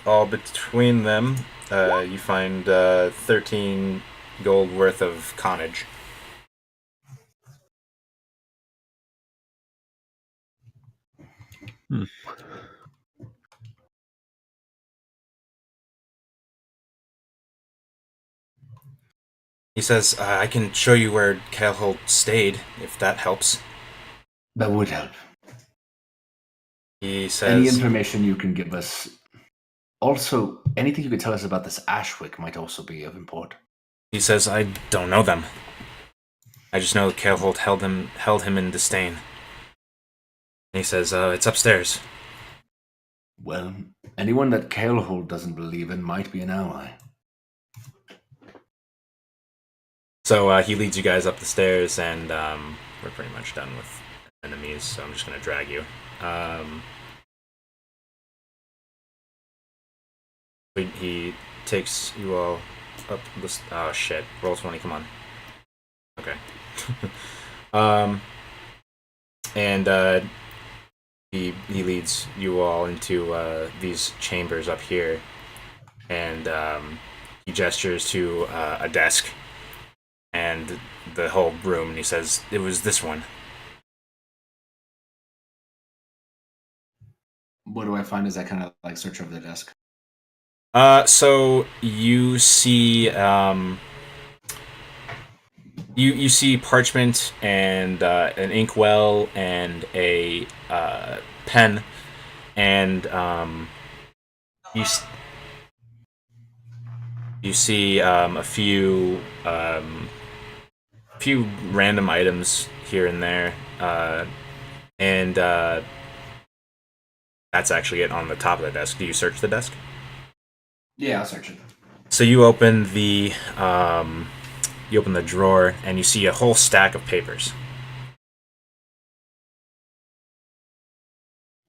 All between them, you find 13 gold worth of connage. He says, I can show you where Kelholt stayed, if that helps. That would help. He says... Any information you can give us. Also, anything you could tell us about this Ashwick might also be of import. He says, I don't know them. I just know that Kelholt held him in disdain. And he says, it's upstairs. Well, anyone that Kelholt doesn't believe in might be an ally. So he leads you guys up the stairs, and we're pretty much done with enemies, so I'm just going to drag you. He takes you all up the... Oh, shit. Roll 20, come on. Okay. And he leads you all into these chambers up here, and he gestures to a desk and the whole room, and he says, it was this one. What do I find as I kind of like search over the desk? So you see, you see parchment and an inkwell and a pen, and you see a few random items here and there, and that's actually it on the top of the desk. Do you search the desk? Yeah, I'll search it. So you open the drawer and you see a whole stack of papers.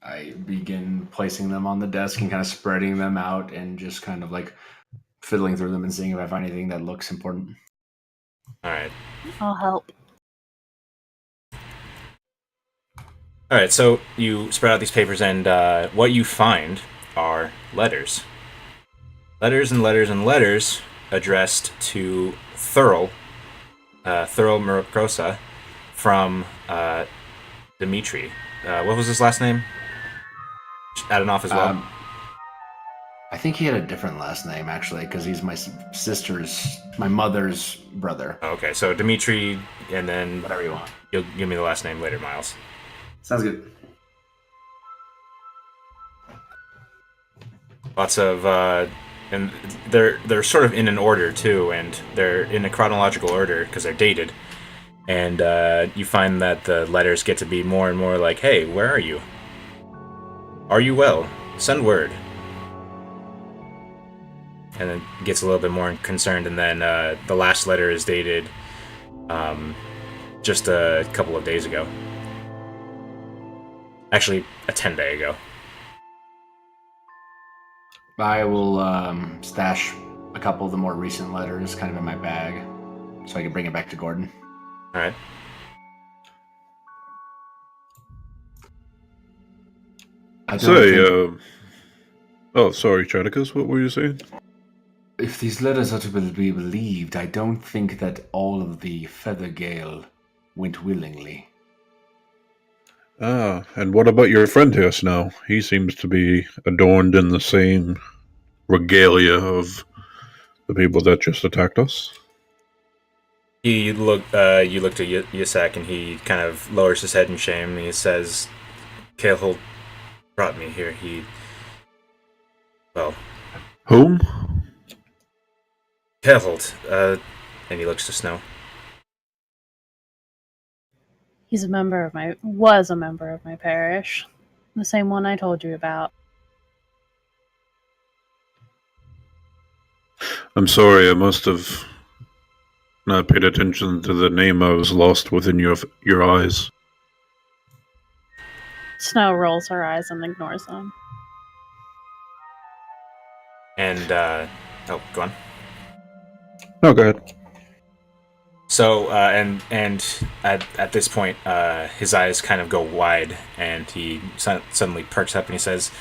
I begin placing them on the desk and kind of spreading them out and just kind of like fiddling through them and seeing if I find anything that looks important. All right. I'll help. All right. So you spread out these papers, and what you find are letters. Letters and letters and letters addressed to Thurl Murakosa from Dimitri. What was his last name? Add it off as well. I think he had a different last name, actually, because he's my mother's brother. Okay, so Dimitri, and then Whatever you want. you'll give me the last name later, Miles. Sounds good. Lots of, and they're sort of in an order too, and they're in a chronological order because they're dated. And you find that the letters get to be more and more like, "Hey, where are you? Are you well? Send word." And it gets a little bit more concerned, and then the last letter is dated just a couple of days ago. Actually, a 10-day ago. I will stash a couple of the more recent letters kind of in my bag so I can bring it back to Gordon. Alright. Oh, sorry, Chadicus, what were you saying? If these letters are to be believed, I don't think that all of the Feathergale went willingly. Ah, and what about your friend here now? He seems to be adorned in the same regalia of the people that just attacked us. You look at Yasak, and he kind of lowers his head in shame, and he says, "Kael'Holt brought me here. Whom? Kael'Holt, and he looks to Snow. Was a member of my parish. The same one I told you about. I'm sorry, I must have not paid attention to the name. I was lost within your eyes. Snow rolls her eyes and ignores them. And, go on. No, go ahead. So, and at this point, his eyes kind of go wide, and he suddenly perks up, and he says,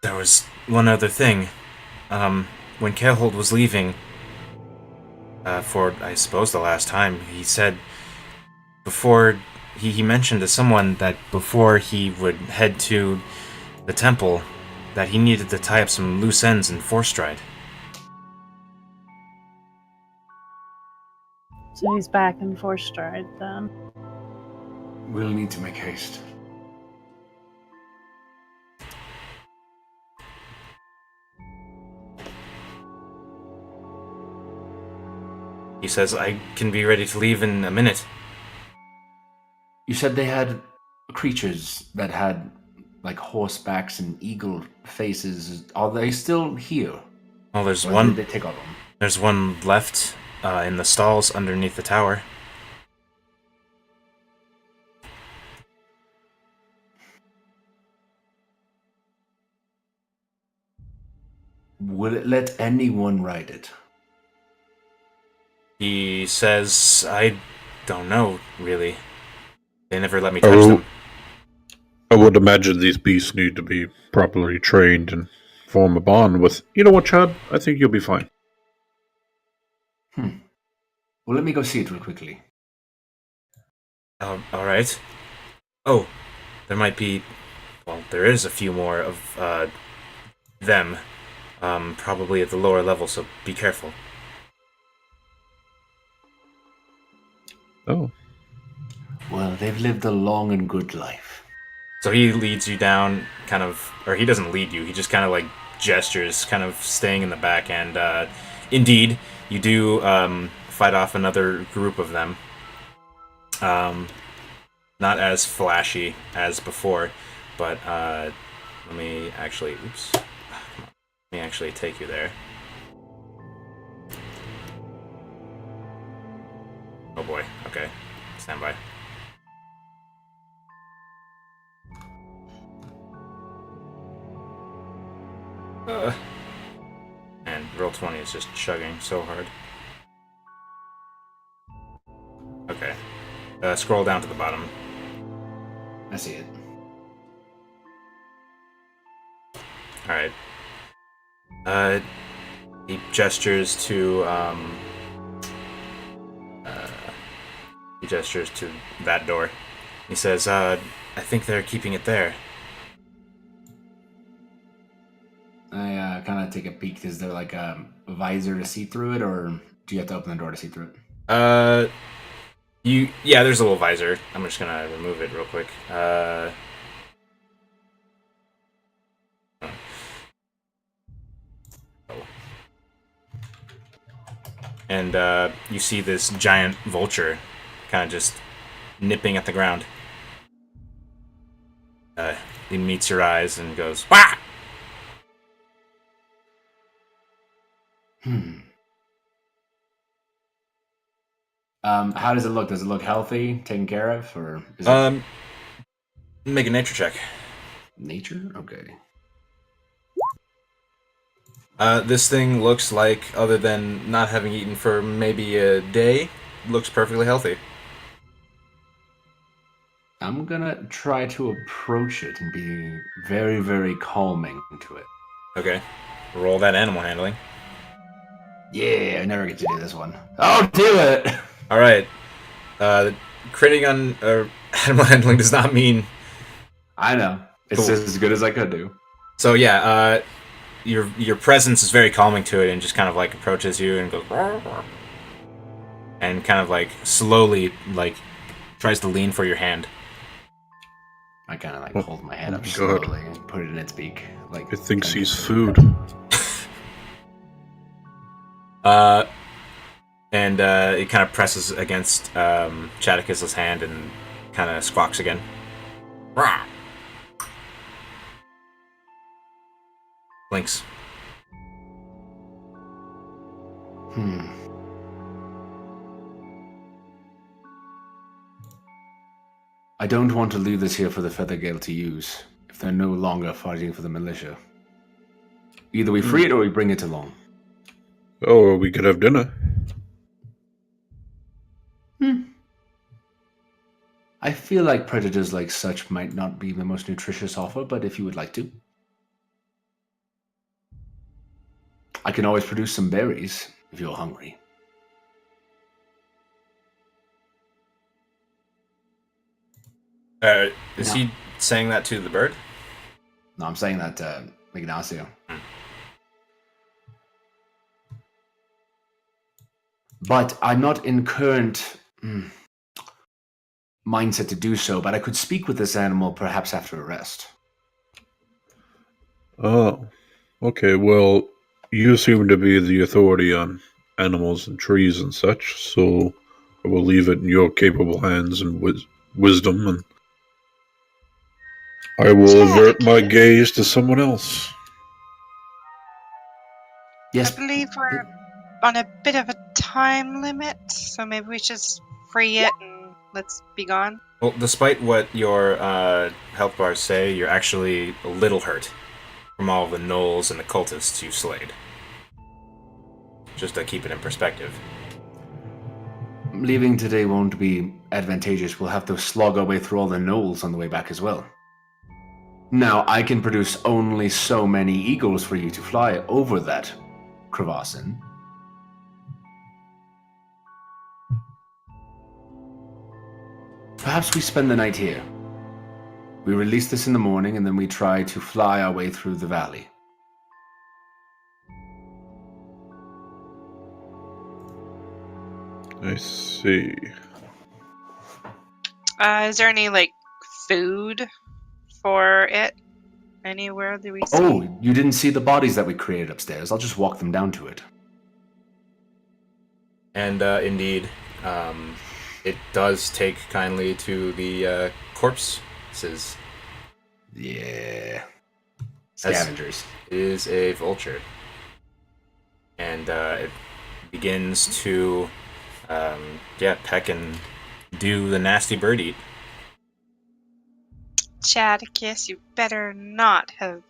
"There was one other thing. When Kael'Holt was leaving, for, I suppose, the last time, he said, before, he mentioned to someone that before he would head to the temple, that he needed to tie up some loose ends in Forstride." So he's back in Forstride then. We'll need to make haste. He says, "I can be ready to leave in a minute." You said they had creatures that had like horsebacks and eagle faces. Are they still here? Well, there's Or one. Did they take all of them? There's one left in the stalls underneath the tower. Will it let anyone ride it? He says, "I don't know, really. They never let me touch them." I would imagine these beasts need to be properly trained and form a bond with... You know what, Chad? I think you'll be fine. Well, let me go see it real quickly. Alright. Oh, there might be... Well, there is a few more of them. Probably at the lower level, so be careful. Oh. Well, they've lived a long and good life. So he leads you down, kind of... Or he doesn't lead you, he just kind of, like, gestures, kind of staying in the back, and, indeed, you do, fight off another group of them. Not as flashy as before, but, let me actually... Oops. Come on. Let me actually take you there. Oh boy, okay. Stand by. And roll 20 is just chugging so hard. Okay. Scroll down to the bottom. I see it. Alright. He gestures to, he gestures to that door. He says, I think they're keeping it there. I kind of take a peek. Is there like a visor to see through it, or do you have to open the door to see through it? Yeah, there's a little visor. I'm just gonna remove it real quick. And you see this giant vulture kind of just nipping at the ground. He meets your eyes and goes, "Wah!" How does it look? Does it look healthy, taken care of, or is it Make a nature check. nature? Okay. This thing looks like, other than not having eaten for maybe a day, looks perfectly healthy. I'm gonna try to approach it and be very, very calming to it. Okay. Roll that animal handling. Yeah, I never get to do this one. I'll do it! Alright. Critting on animal handling does not mean... I know. It's Cool. as good as I could do. So yeah, your presence is very calming to it and just kind of like approaches you and goes... And kind of like slowly like tries to lean for your hand. I kind of like hold my head up God. slowly and put it in its beak. Like It thinks kinda he's just- food. And it kind of presses against Chadicus's hand and kind of squawks again. Rah! Blinks. I don't want to leave this here for the Feathergale to use if they're no longer fighting for the militia. Either we free it or we bring it along. Oh, we could have dinner. I feel like predators like such might not be the most nutritious offer, but if you would like to. I can always produce some berries if you're hungry. Is No. he saying that to the bird? No, I'm saying that to Ignacio. But I'm not in current mindset to do so, but I could speak with this animal perhaps after a rest. Oh, okay. Well, you seem to be the authority on animals and trees and such, so I will leave it in your capable hands and wisdom, and I will avert my Chadicus. gaze to someone else. Yes, I believe we're on a bit of a time limit, so maybe we just free it and let's be gone. Well, despite what your health bars say, you're actually a little hurt from all the gnolls and the cultists you've slayed. Just to keep it in perspective. leaving today won't be advantageous. We'll have to slog our way through all the knolls on the way back as well. Now, I can produce only so many eagles for you to fly over that crevassin. Perhaps we spend the night here. We release this in the morning and then we try to fly our way through the valley. I see. Is there any like food for it anywhere that we see? Oh, you didn't see the bodies that we created upstairs. I'll just walk them down to it. And indeed, it does take kindly to the corpses. Yeah. As- Scavengers. It is a vulture. And it begins to, peck and do the nasty bird eat. Chadicus, you better not have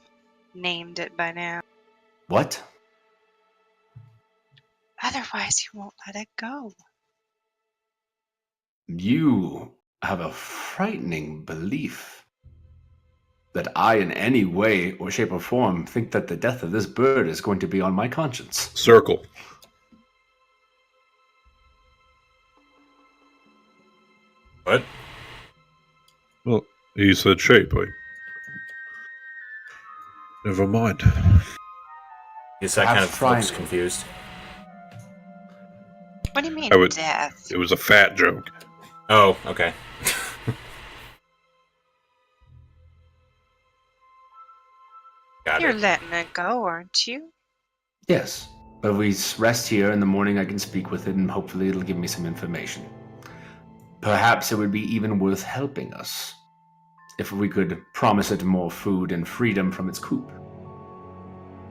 named it by now. What? Otherwise, you won't let it go. You have a frightening belief that I, in any way or shape or form, think that the death of this bird is going to be on my conscience. Circle. What? Well, he said shape. Never mind. That kind of looks confused. What do you mean, death? It was a fat joke. Oh, okay. Got You're it. letting it go, aren't you? Yes, but if we rest here in the morning, I can speak with it, and hopefully it'll give me some information. Perhaps it would be even worth helping us if we could promise it more food and freedom from its coop.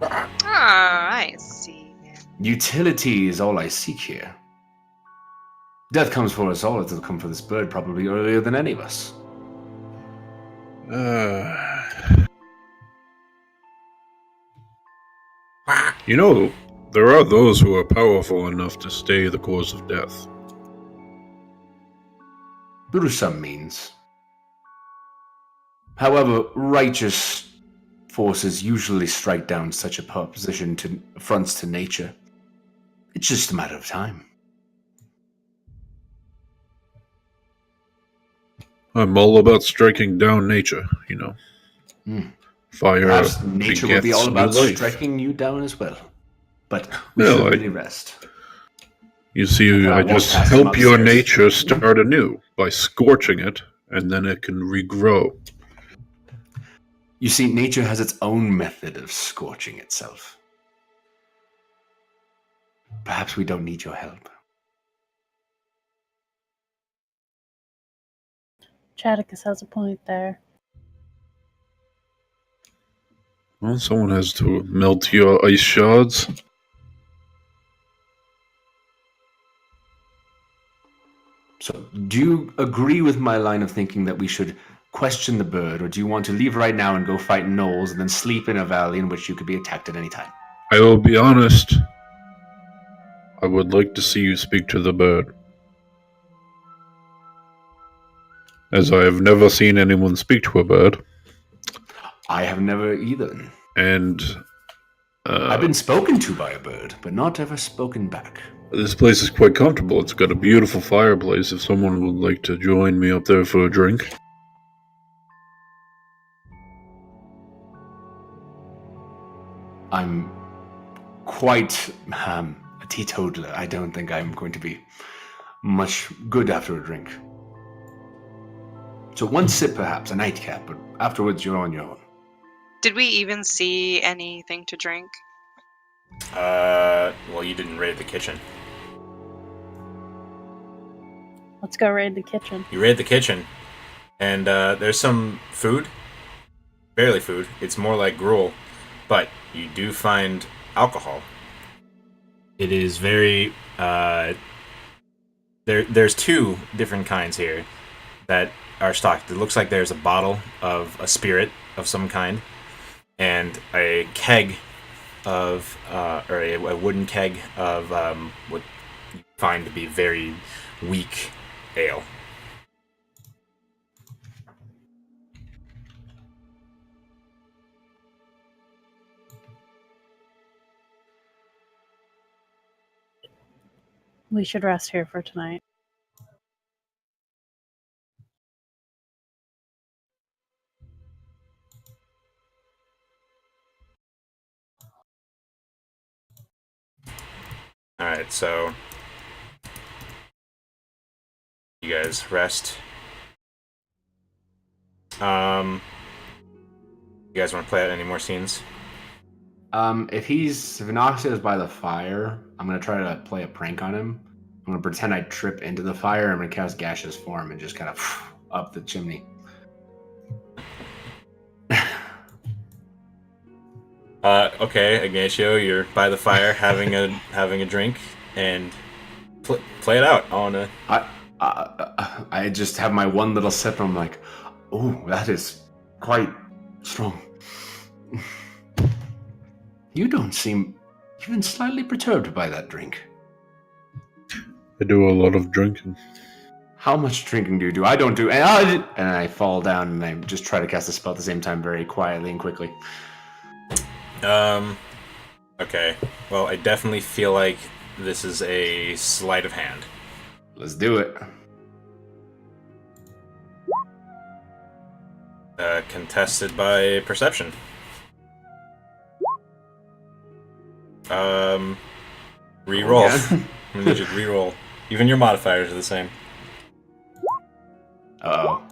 Ah, I see. Utility is all I seek here. Death comes for us all. It'll come for this bird probably earlier than any of us. You know, there are those who are powerful enough to stay the course of death. Through some means. However, righteous forces usually strike down such a position to affronts to nature. It's just a matter of time. I'm all about striking down nature, you know. Fire. Perhaps nature will be all about life. striking you down as well. But we should really rest. You see, I just help your nature start anew by scorching it, and then it can regrow. You see, nature has its own method of scorching itself. Perhaps we don't need your help. Chadicus has a point there. Well, someone has to melt your ice shards. So, do you agree with my line of thinking that we should question the bird, or do you want to leave right now and go fight gnolls and then sleep in a valley in which you could be attacked at any time? I will be honest. I would like to see you speak to the bird. As I have never seen anyone speak to a bird. I have never either. And I've been spoken to by a bird, but not ever spoken back. This place is quite comfortable. It's got a beautiful fireplace if someone would like to join me up there for a drink. I'm quite a teetotaler. I don't think I'm going to be much good after a drink. So one sip perhaps, a nightcap, but afterwards you're on your own. Did we even see anything to drink? Well, you didn't raid the kitchen. Let's go raid the kitchen. You raid the kitchen, and there's some food. Barely food. It's more like gruel. But you do find alcohol. It is very... There's two different kinds here that are stocked. It looks like there's a bottle of a spirit of some kind, and a keg of... or a wooden keg of what you find to be very weak ale. We should rest here for tonight. Alright, so you guys rest. You guys want to play out any more scenes? If Inoxia is by the fire, I'm gonna try to play a prank on him. I'm gonna pretend I trip into the fire. I'm gonna cast gaseous form and just kind of up the chimney. Okay, Ignacio, you're by the fire having a drink, and play it out. I just have my one little sip, and I'm like, oh, that is quite strong. You don't seem even slightly perturbed by that drink. I do a lot of drinking. How much drinking do you do? I don't do, and I fall down, and I just try to cast a spell at the same time, very quietly and quickly. Okay. Well, I definitely feel like this is a sleight of hand. Let's do it. Contested by perception. Reroll. Again? I'm gonna need you to reroll. Even your modifiers are the same. Uh-oh.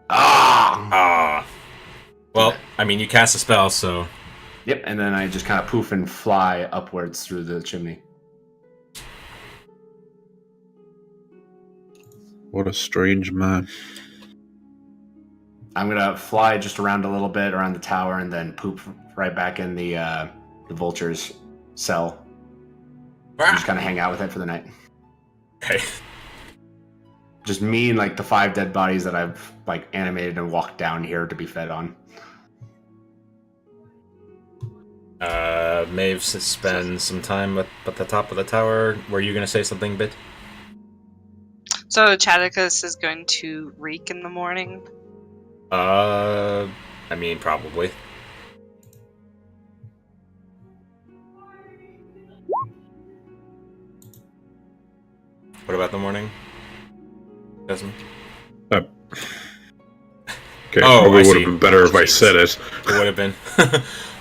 Ah! Well, I mean, you cast a spell, so... Yep, and then I just kind of poof and fly upwards through the chimney. What a strange man. I'm gonna fly just around a little bit around the tower and then poop right back in the vulture's cell. Just kind of hang out with it for the night. Okay. Just me and like the 5 dead bodies that I've like animated and walked down here to be fed on. Maeve spends some time at the top of the tower. Were you gonna say something, Bit? So Chaticus is going to reek in the morning. I mean, probably. What about the morning? Desmond? Okay, Oh, probably I would see. have been better if I Jesus. said it. It would have been.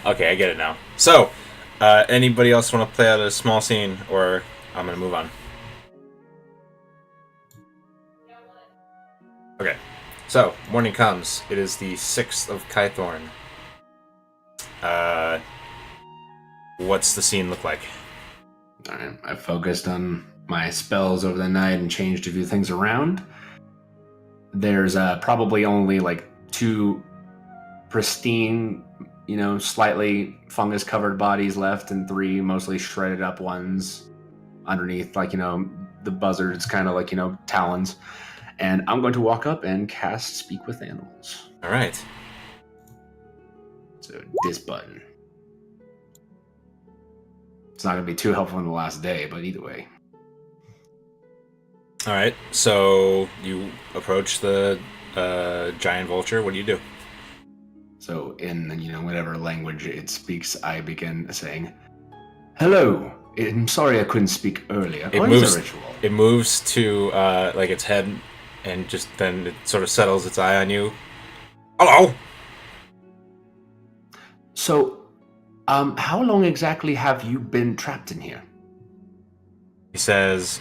Okay, I get it now. So, anybody else want to play out a small scene, or I'm gonna move on? Okay. So, morning comes. It is the 6th of Kythorn. What's the scene look like? Alright, I focused on my spells over the night and changed a few things around. There's probably only like 2 pristine, slightly fungus-covered bodies left, and 3 mostly shredded up ones underneath, like, the buzzards, kind of like, talons. And I'm going to walk up and cast Speak with Animals. All right. So this button. It's not going to be too helpful in the last day, but either way. All right. So you approach the giant vulture. What do you do? So in, whatever language it speaks, I begin saying, "Hello. I'm sorry I couldn't speak earlier. What is a ritual?" It moves to like its head, and just then it sort of settles its eye on you. Hello. So, how long exactly have you been trapped in here? He says,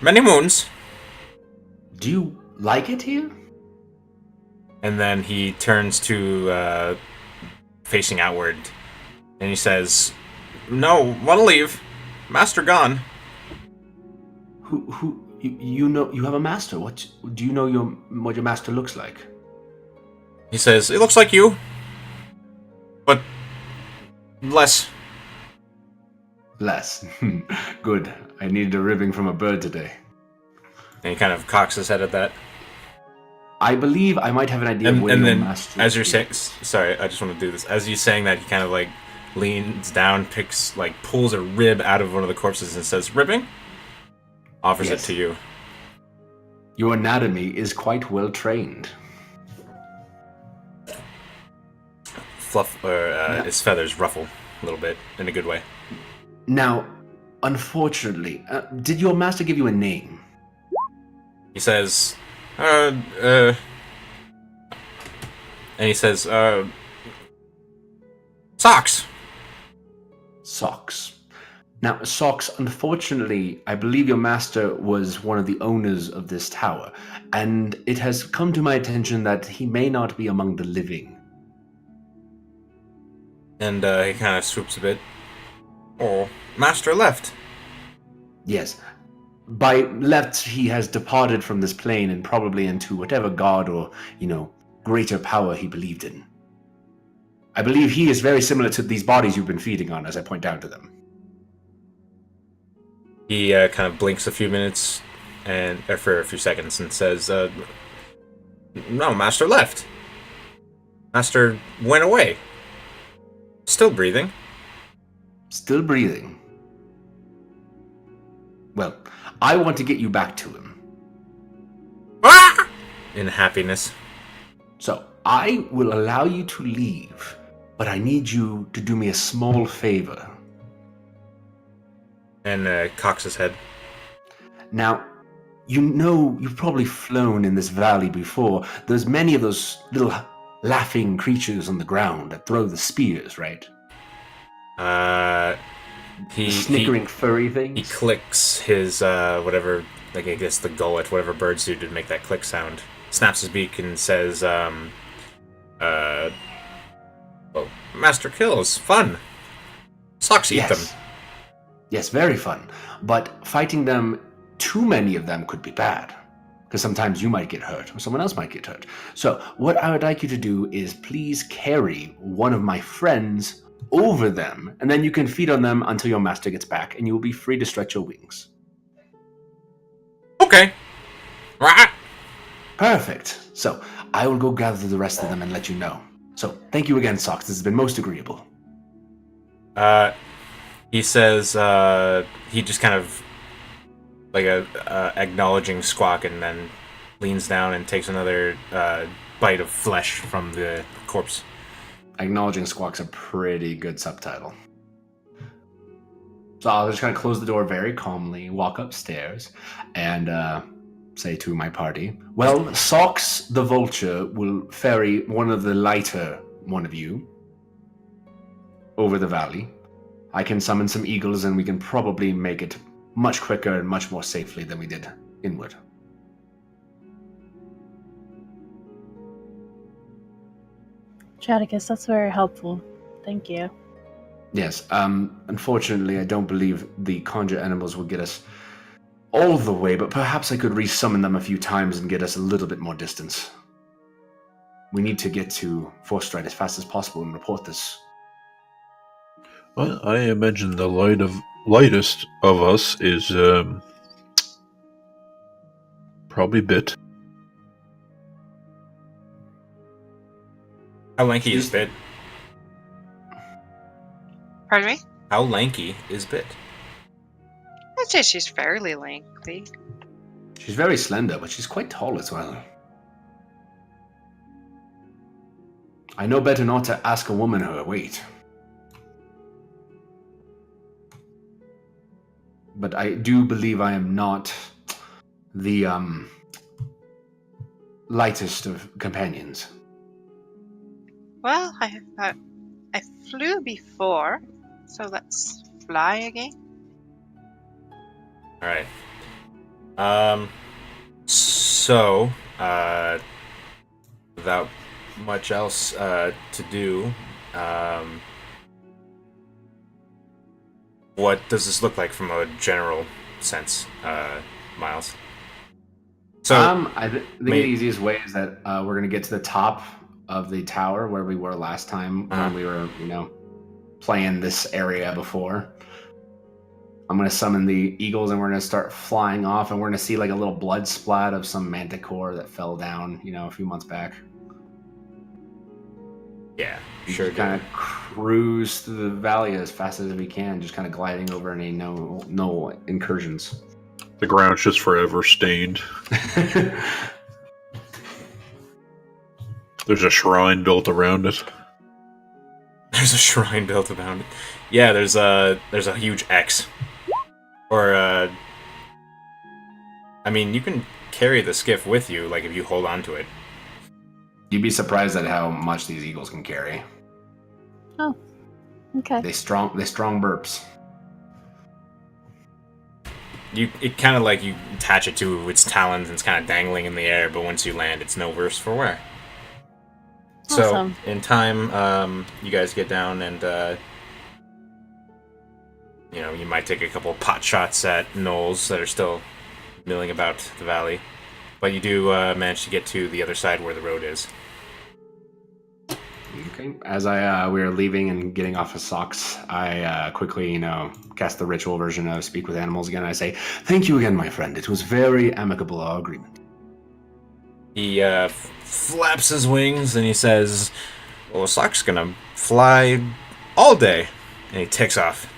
many moons. Do you like it here? And then he turns to facing outward, and he says, "No, want to leave. Master gone." You have a master? What do you know what your master looks like? He says, "It looks like you, but less." Less. Good. I needed a ribbing from a bird today. And he kind of cocks his head at that. I believe I might have an idea of where And your then, master as you're is. saying, sorry, I just want to do this. As he's saying that, he kind of like leans down, pulls a rib out of one of the corpses and says, "Ribbing?" Offers Yes. it to you. Your anatomy is quite well trained. His feathers ruffle a little bit in a good way. Now, unfortunately, did your master give you a name? He says, and he says, "Socks." Socks. Now, Socks, unfortunately, I believe your master was one of the owners of this tower, and it has come to my attention that he may not be among the living. And he kind of swoops a bit. "Oh, Master left." Yes. By left, he has departed from this plane and probably into whatever god or, greater power he believed in. I believe he is very similar to these bodies you've been feeding on, as I point down to them. He kind of blinks a few minutes, or for a few seconds, and says, "No, Master left. Master went away. Still breathing." Still breathing. Well, I want to get you back to him. Ah! In happiness. So, I will allow you to leave, but I need you to do me a small favor. And cocks his head. Now, you've probably flown in this valley before. There's many of those little laughing creatures on the ground that throw the spears, right? He Snickering furry things? He clicks his, whatever, like I guess the gullet, whatever birds do to make that click sound. Snaps his beak and says, well, Master Kills, fun. Socks eat them. Yes, very fun. But fighting them, too many of them could be bad. Because sometimes you might get hurt, or someone else might get hurt. So, what I would like you to do is please carry one of my friends over them, and then you can feed on them until your master gets back, and you will be free to stretch your wings. Okay. Rah! Perfect. So, I will go gather the rest of them and let you know. So, thank you again, Socks. This has been most agreeable. He says, he just kind of, like a acknowledging squawk, and then leans down and takes another bite of flesh from the corpse. Acknowledging squawk's a pretty good subtitle. So I'll just kind of close the door very calmly, walk upstairs, and say to my party, well, Socks the Vulture will ferry one of the lighter one of you over the valley. I can summon some eagles, and we can probably make it much quicker and much more safely than we did inward. Jadicus, that's very helpful. Thank you. Yes, unfortunately, I don't believe the conjure animals will get us all the way, but perhaps I could resummon them a few times and get us a little bit more distance. We need to get to Forstride as fast as possible and report this. Well, I imagine the lightest of us is probably Bit. How lanky is Bit? Pardon me? How lanky is Bit? I'd say she's fairly lengthy. She's very slender, but she's quite tall as well. I know better not to ask a woman her weight. But I do believe I am not the lightest of companions. Well, I flew before, so let's fly again. Alright. So, without much else to do, what does this look like from a general sense, Miles? So, I think the easiest way is that we're going to get to the top of the tower where we were last time when we were, playing this area before. I'm going to summon the eagles, and we're going to start flying off, and we're going to see like a little blood splat of some manticore that fell down, a few months back. Yeah, sure. Kind of cruise through the valley as fast as we can, just kind of gliding over any no incursions. The ground's just forever stained. There's a shrine built around it. There's a shrine built around it. Yeah, there's a huge X. Or, I mean, you can carry the skiff with you, like, if you hold on to it. You'd be surprised at how much these eagles can carry. Oh, okay. They strong burps. It kind of like you attach it to its talons and it's kind of dangling in the air, but once you land, it's no worse for wear. Awesome. So, in time, you guys get down and, you might take a couple pot shots at gnolls that are still milling about the valley. But you do manage to get to the other side where the road is. Okay. As we are leaving and getting off of Socks, I quickly, cast the ritual version of Speak with Animals again. I say, thank you again, my friend. It was very amicable, our agreement. He flaps his wings and he says, well, Sock's gonna fly all day. And he takes off.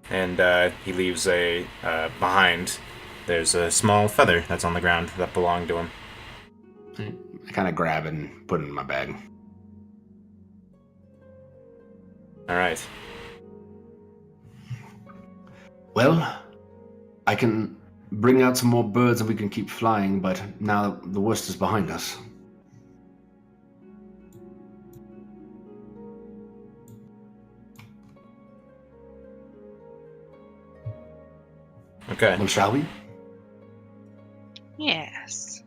And he leaves behind. There's a small feather that's on the ground that belonged to him. I kind of grab it and put it in my bag. Alright. Well, I can bring out some more birds and we can keep flying, but now the worst is behind us. Okay. Well, shall we? Yes.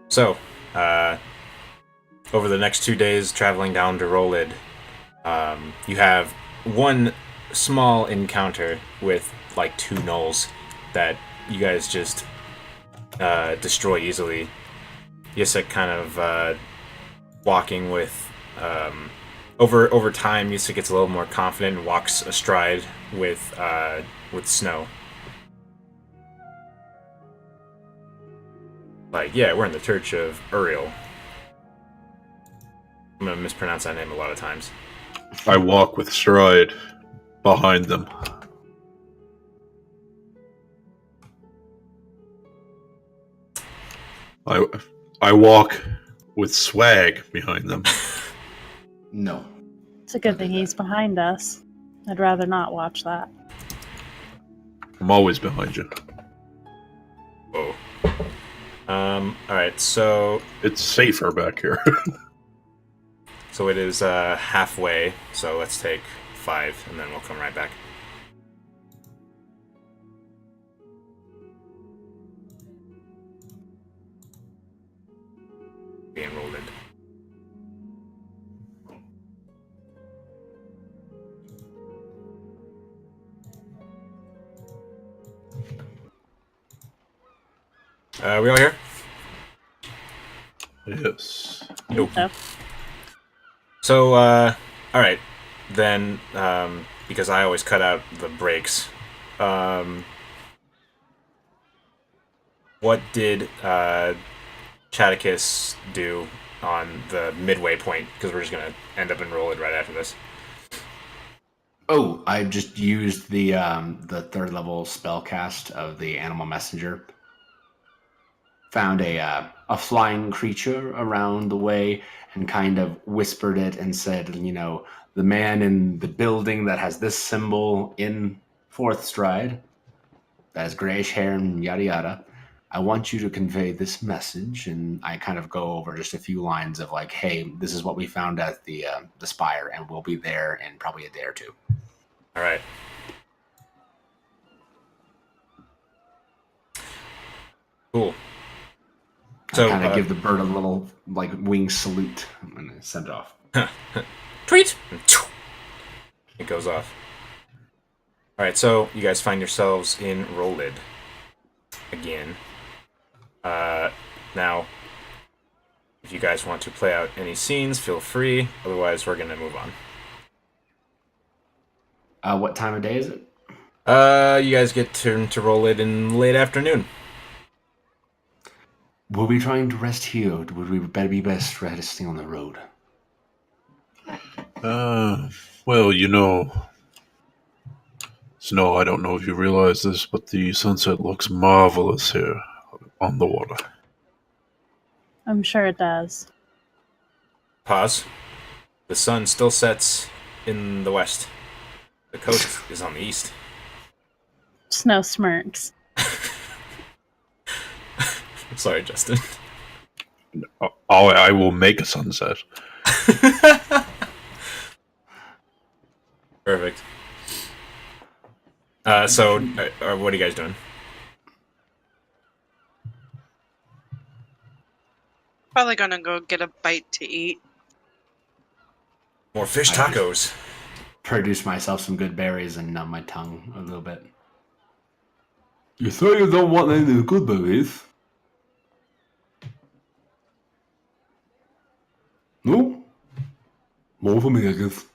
So, over the next 2 days, traveling down to Rolid, you have one small encounter with like 2 gnolls that you guys just destroy easily. Yisek kind of walking with over time. Yisek gets a little more confident and walks astride with Snow. Like, yeah, we're in the Church of Uriel. I'm gonna mispronounce that name a lot of times. I walk with stride behind them. I walk with swag behind them. No. It's a good thing he's behind us. I'd rather not watch that. I'm always behind you. Whoa. Alright, so It's safer back here. it is halfway, so let's take 5 and then we'll come right back. Being rolled in. We all here? Yes. Nope. So, So, alright. Then, because I always cut out the breaks, what did Chaticus do on the midway point? Because we're just going to end up in Rolled right after this. Oh, I just used the 3rd level spell cast of the Animal Messenger. Found a flying creature around the way and kind of whispered it and said, you know, the man in the building that has this symbol in 4th stride, that has grayish hair and yada yada, I want you to convey this message. And I kind of go over just a few lines of like, hey, this is what we found at the spire, and we'll be there in probably a day or 2. All right. Cool. So I kind of give the bird a little like wing salute and I send it off. tweet. It goes off. All right. So you guys find yourselves in Rollid again. Now, if you guys want to play out any scenes, feel free. Otherwise, we're gonna move on. What time of day is it? You guys get to Rollid in late afternoon. We'll be trying to rest here. Would we better be best resting on the road? Well, you know, Snow, I don't know if you realize this, but the sunset looks marvelous here on the water. I'm sure it does. Pause. The sun still sets in the west. The coast is on the east. Snow smirks. Sorry, Justin. I will make a sunset. Perfect. So, what are you guys doing? Probably gonna go get a bite to eat. More fish tacos. Produce myself some good berries and numb my tongue a little bit. You sure you don't want any good berries? No? More for me, I guess.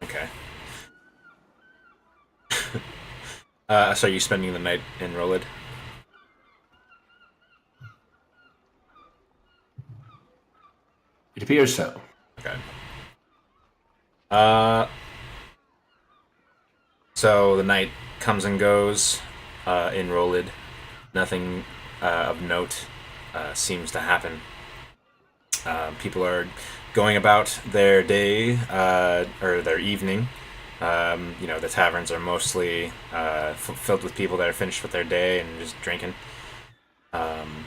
Okay. So are you spending the night in Rollid? It appears so. Okay. So the night comes and goes in Rollid. Nothing of note seems to happen. People are going about their day or their evening. The taverns are mostly filled with people that are finished with their day and just drinking. I'm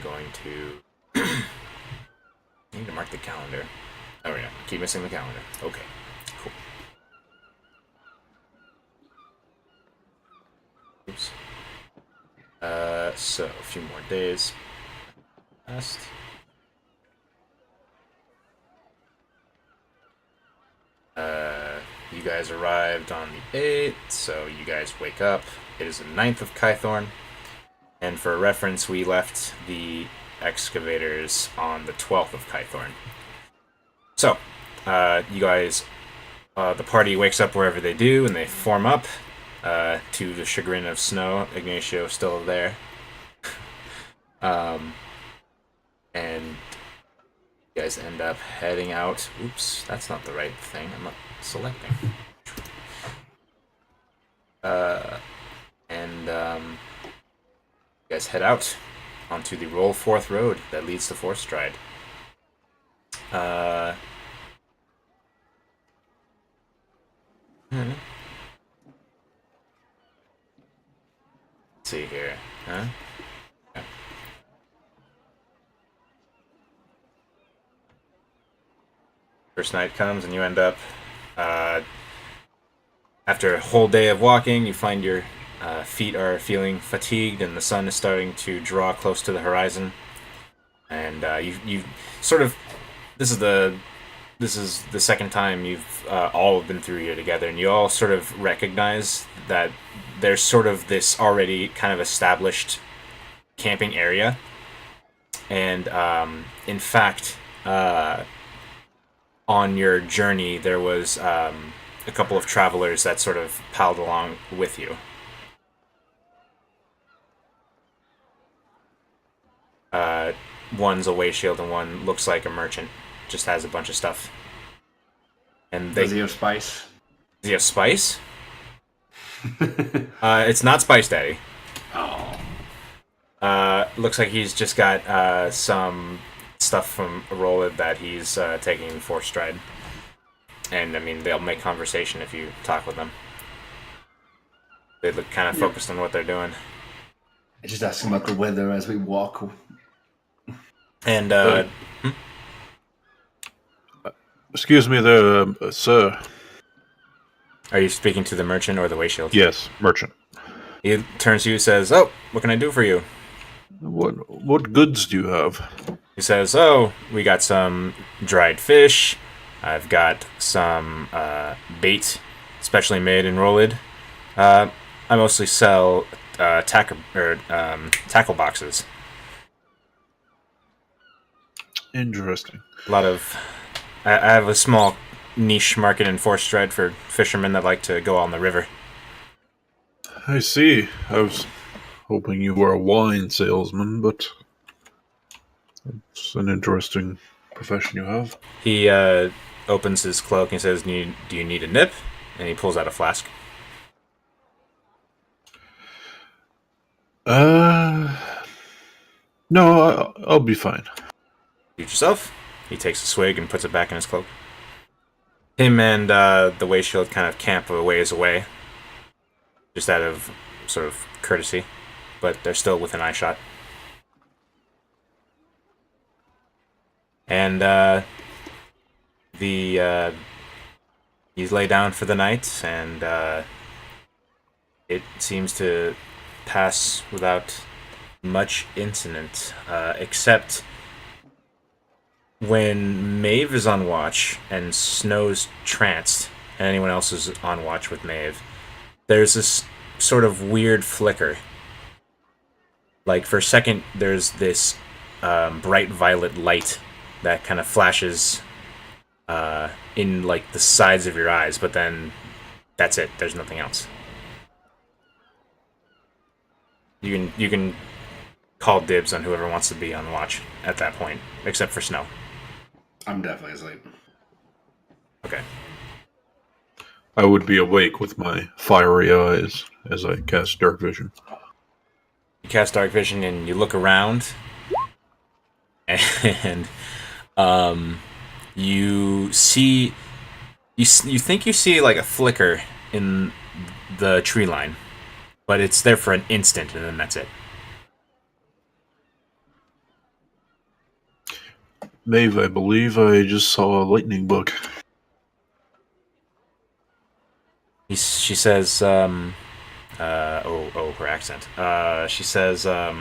going to... I need to mark the calendar. Oh yeah, keep missing the calendar. Okay, cool. Oops. So a few more days passed. You guys arrived on the 8th, so you guys wake up. It is the 9th of Kythorn. And for reference, we left the Excavators on the 12th of Kythorn. So, you guys, the party wakes up wherever they do, and they form up. To the chagrin of Snow, Ignacio still there. And you guys end up heading out. Oops, that's not the right thing. I'm not selecting. You guys head out onto the Roll Forth Road that leads to Forth Stride. Let's see here. Huh? Okay. First night comes and you end up, after a whole day of walking, you find your feet are feeling fatigued and the sun is starting to draw close to the horizon. And you sort of, this is the second time you've all been through here together, and you all sort of recognize that there's sort of this already kind of established camping area. And in fact, on your journey, there was a couple of travelers that sort of palled along with you. One's a way shield and one looks like a merchant. Just has a bunch of stuff. And Does he have spice? Does he have spice? It's not Spice Daddy. Oh. Looks like he's just got some stuff from Rollid that he's taking in Forth Stride. And, I mean, they'll make conversation if you talk with them. They look kind of focused on what they're doing. I just ask him about the weather as we walk. And, Excuse me there, sir. Are you speaking to the merchant or the way shield? Yes, merchant. He turns to you and says, "Oh, what can I do for you?" What goods do you have? He says, "Oh, we got some dried fish. I've got some bait, specially made in Rollid. I mostly sell tackle boxes. Interesting. A lot of. I have a small niche market in Forth Stride for fishermen that like to go on the river." I see. I was hoping you were a wine salesman, but it's an interesting profession you have. He opens his cloak and says, "Do you need a nip?" And he pulls out a flask. No, I'll be fine. Suit yourself. He takes a swig and puts it back in his cloak. Him and the way shield kind of camp a ways away, just out of sort of courtesy, but they're still within eye shot. And you lay down for the night, and it seems to pass without much incident, except when Maeve is on watch and Snow's tranced, and anyone else is on watch with Maeve, there's this sort of weird flicker. Like, for a second, there's this bright violet light that kind of flashes in, like, the sides of your eyes, but then that's it. There's nothing else. You can call dibs on whoever wants to be on watch at that point, except for Snow. I'm definitely asleep. Okay. I would be awake with my fiery eyes as I cast Dark Vision. You cast Dark Vision and you look around, and you see, you think you see like a flicker in the tree line, but it's there for an instant and then that's it. Maeve, I believe I just saw a lightning bug. She says, her accent. She says, oh,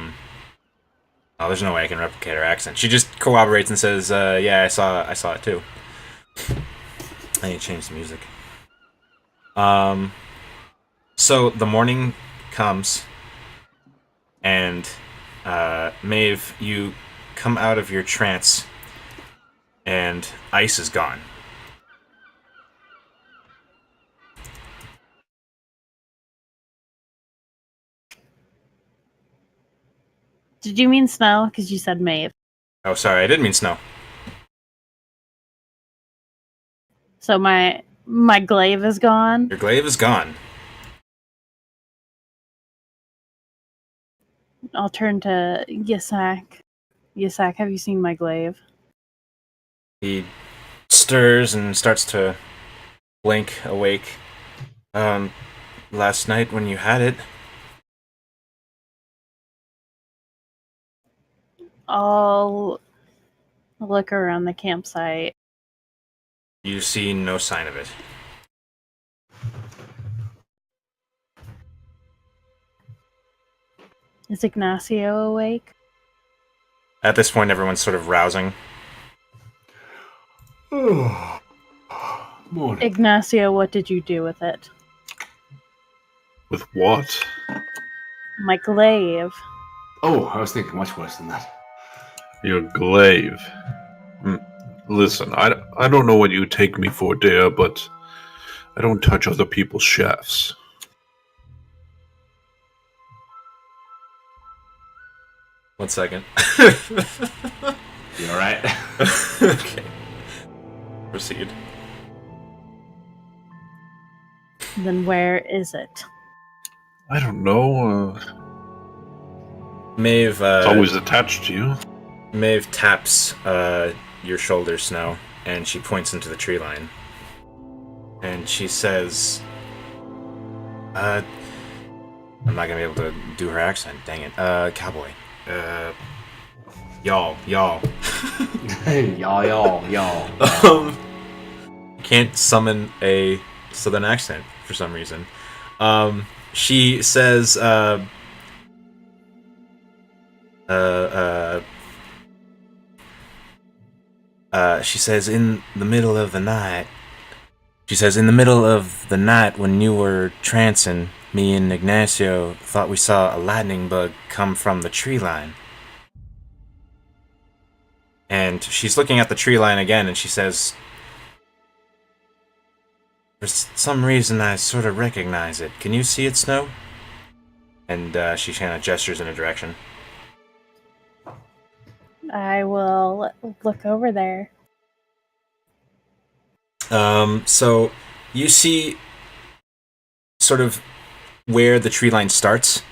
there's no way I can replicate her accent. She just corroborates and says, yeah, I saw it too. I need to change the music. So the morning comes, and, Maeve, you come out of your trance, and ice is gone. Did you mean snow? Because you said Maeve. Oh, sorry, I didn't mean snow. So my glaive is gone. Your glaive is gone. I'll turn to Yasak. Yasak, have you seen my glaive? He stirs and starts to blink awake. Last night when you had it, I'll look around the campsite. you see no sign of it. Is Ignacio awake? At this point, everyone's sort of rousing. Morning. Ignacio, what did you do with it? With what? My glaive. Oh, I was thinking much worse than that. Your glaive. Listen, I don't know what you take me for, dear, but I don't touch other people's shafts. One second. You alright? Okay. Proceed. Then where is it? I don't know. Maeve, It's always attached to you. Maeve taps your shoulder, Snow, and she points into the tree line. And she says, I'm not gonna be able to do her accent, dang it. Cowboy. Y'all. Y'all. Can't summon a southern accent for some reason. She says, she says, in the middle of the night. She says, in the middle of the night when you were trancing, me and Ignacio thought we saw a lightning bug come from the tree line. And she's looking at the tree line again, and she says, for some reason I sort of recognize it. Can you see it, Snow? And she kind of gestures in a direction. I will look over there. So you see sort of where the tree line starts.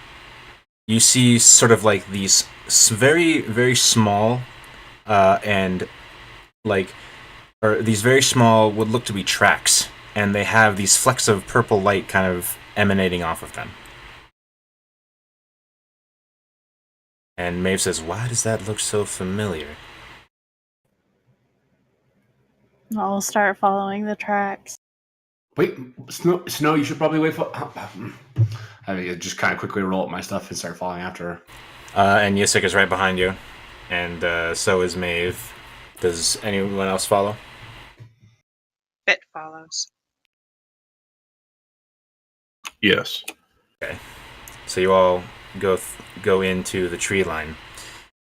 You see sort of like these very, very small and like, or these very small would look to be tracks, and they have these flecks of purple light kind of emanating off of them. And Maeve says, why does that look so familiar? I'll start following the tracks. Wait, Snow, you should probably wait for... I just kind of quickly roll up my stuff and start following after her. And Yisik is right behind you, and so is Maeve. Does anyone else follow? Bit follows. Yes. Okay. So you all go into the tree line,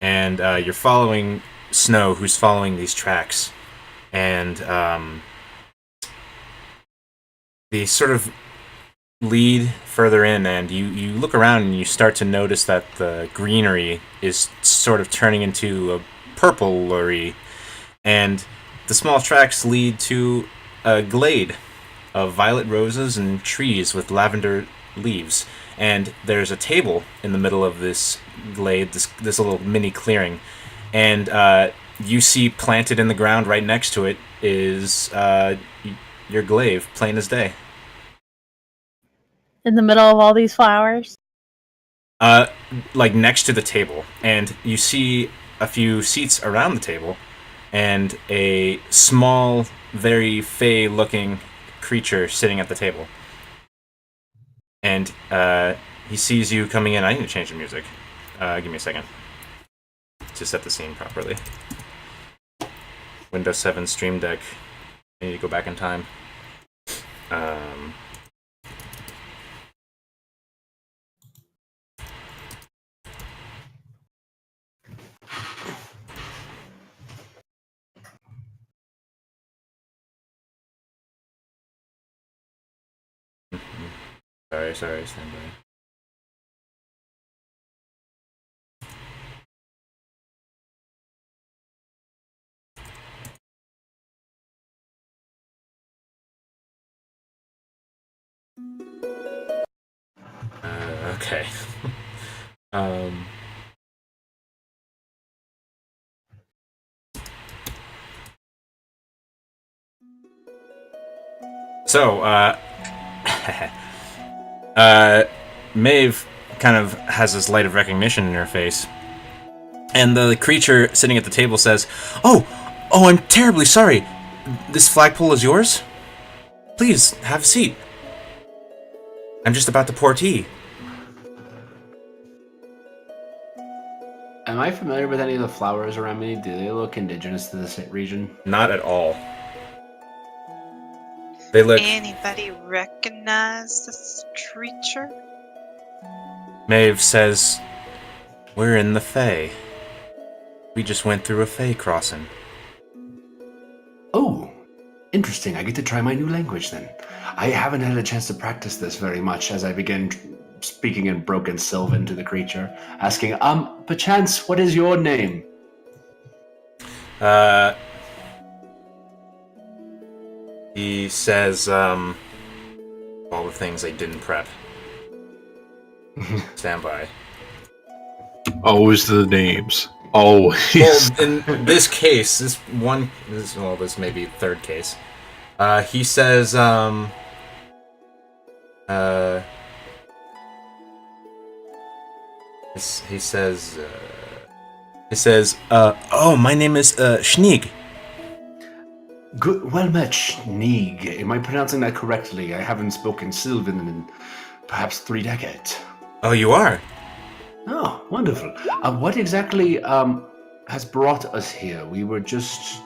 and you're following Snow, who's following these tracks, and they sort of lead further in, and you look around and you start to notice that the greenery is sort of turning into a purplery, and the small tracks lead to a glade of violet roses and trees with lavender leaves. And there's a table in the middle of this glade, this little mini clearing, and you see planted in the ground right next to it is your glaive, plain as day. In the middle of all these flowers? Like next to the table, and you see a few seats around the table, and a small, very fey-looking creature sitting at the table. And he sees you coming in. I need to change the music. Give me a second to set the scene properly. Windows 7 Stream Deck. I need to go back in time. Sorry, stand by. Okay. So, Maeve kind of has this light of recognition in her face. And the creature sitting at the table says, Oh, I'm terribly sorry. This flagpole is yours? Please, have a seat. I'm just about to pour tea. Am I familiar with any of the flowers around me? Do they look indigenous to this region? Not at all. They look... Anybody recognize this creature? Maeve says, We're in the Fae. We just went through a Fae crossing. Oh, interesting. I get to try my new language then. I haven't had a chance to practice this very much as I begin speaking in broken Sylvan to the creature, asking, perchance, what is your name? He says, all the things I didn't prep. Stand by. Always the names. Always. Well, in this case, this may be third case. He says, oh, my name is, Schneeg. Good, well met, Schneeg. Am I pronouncing that correctly? I haven't spoken Sylvan in perhaps 3 decades. Oh, you are? Oh, wonderful. What exactly has brought us here? We were just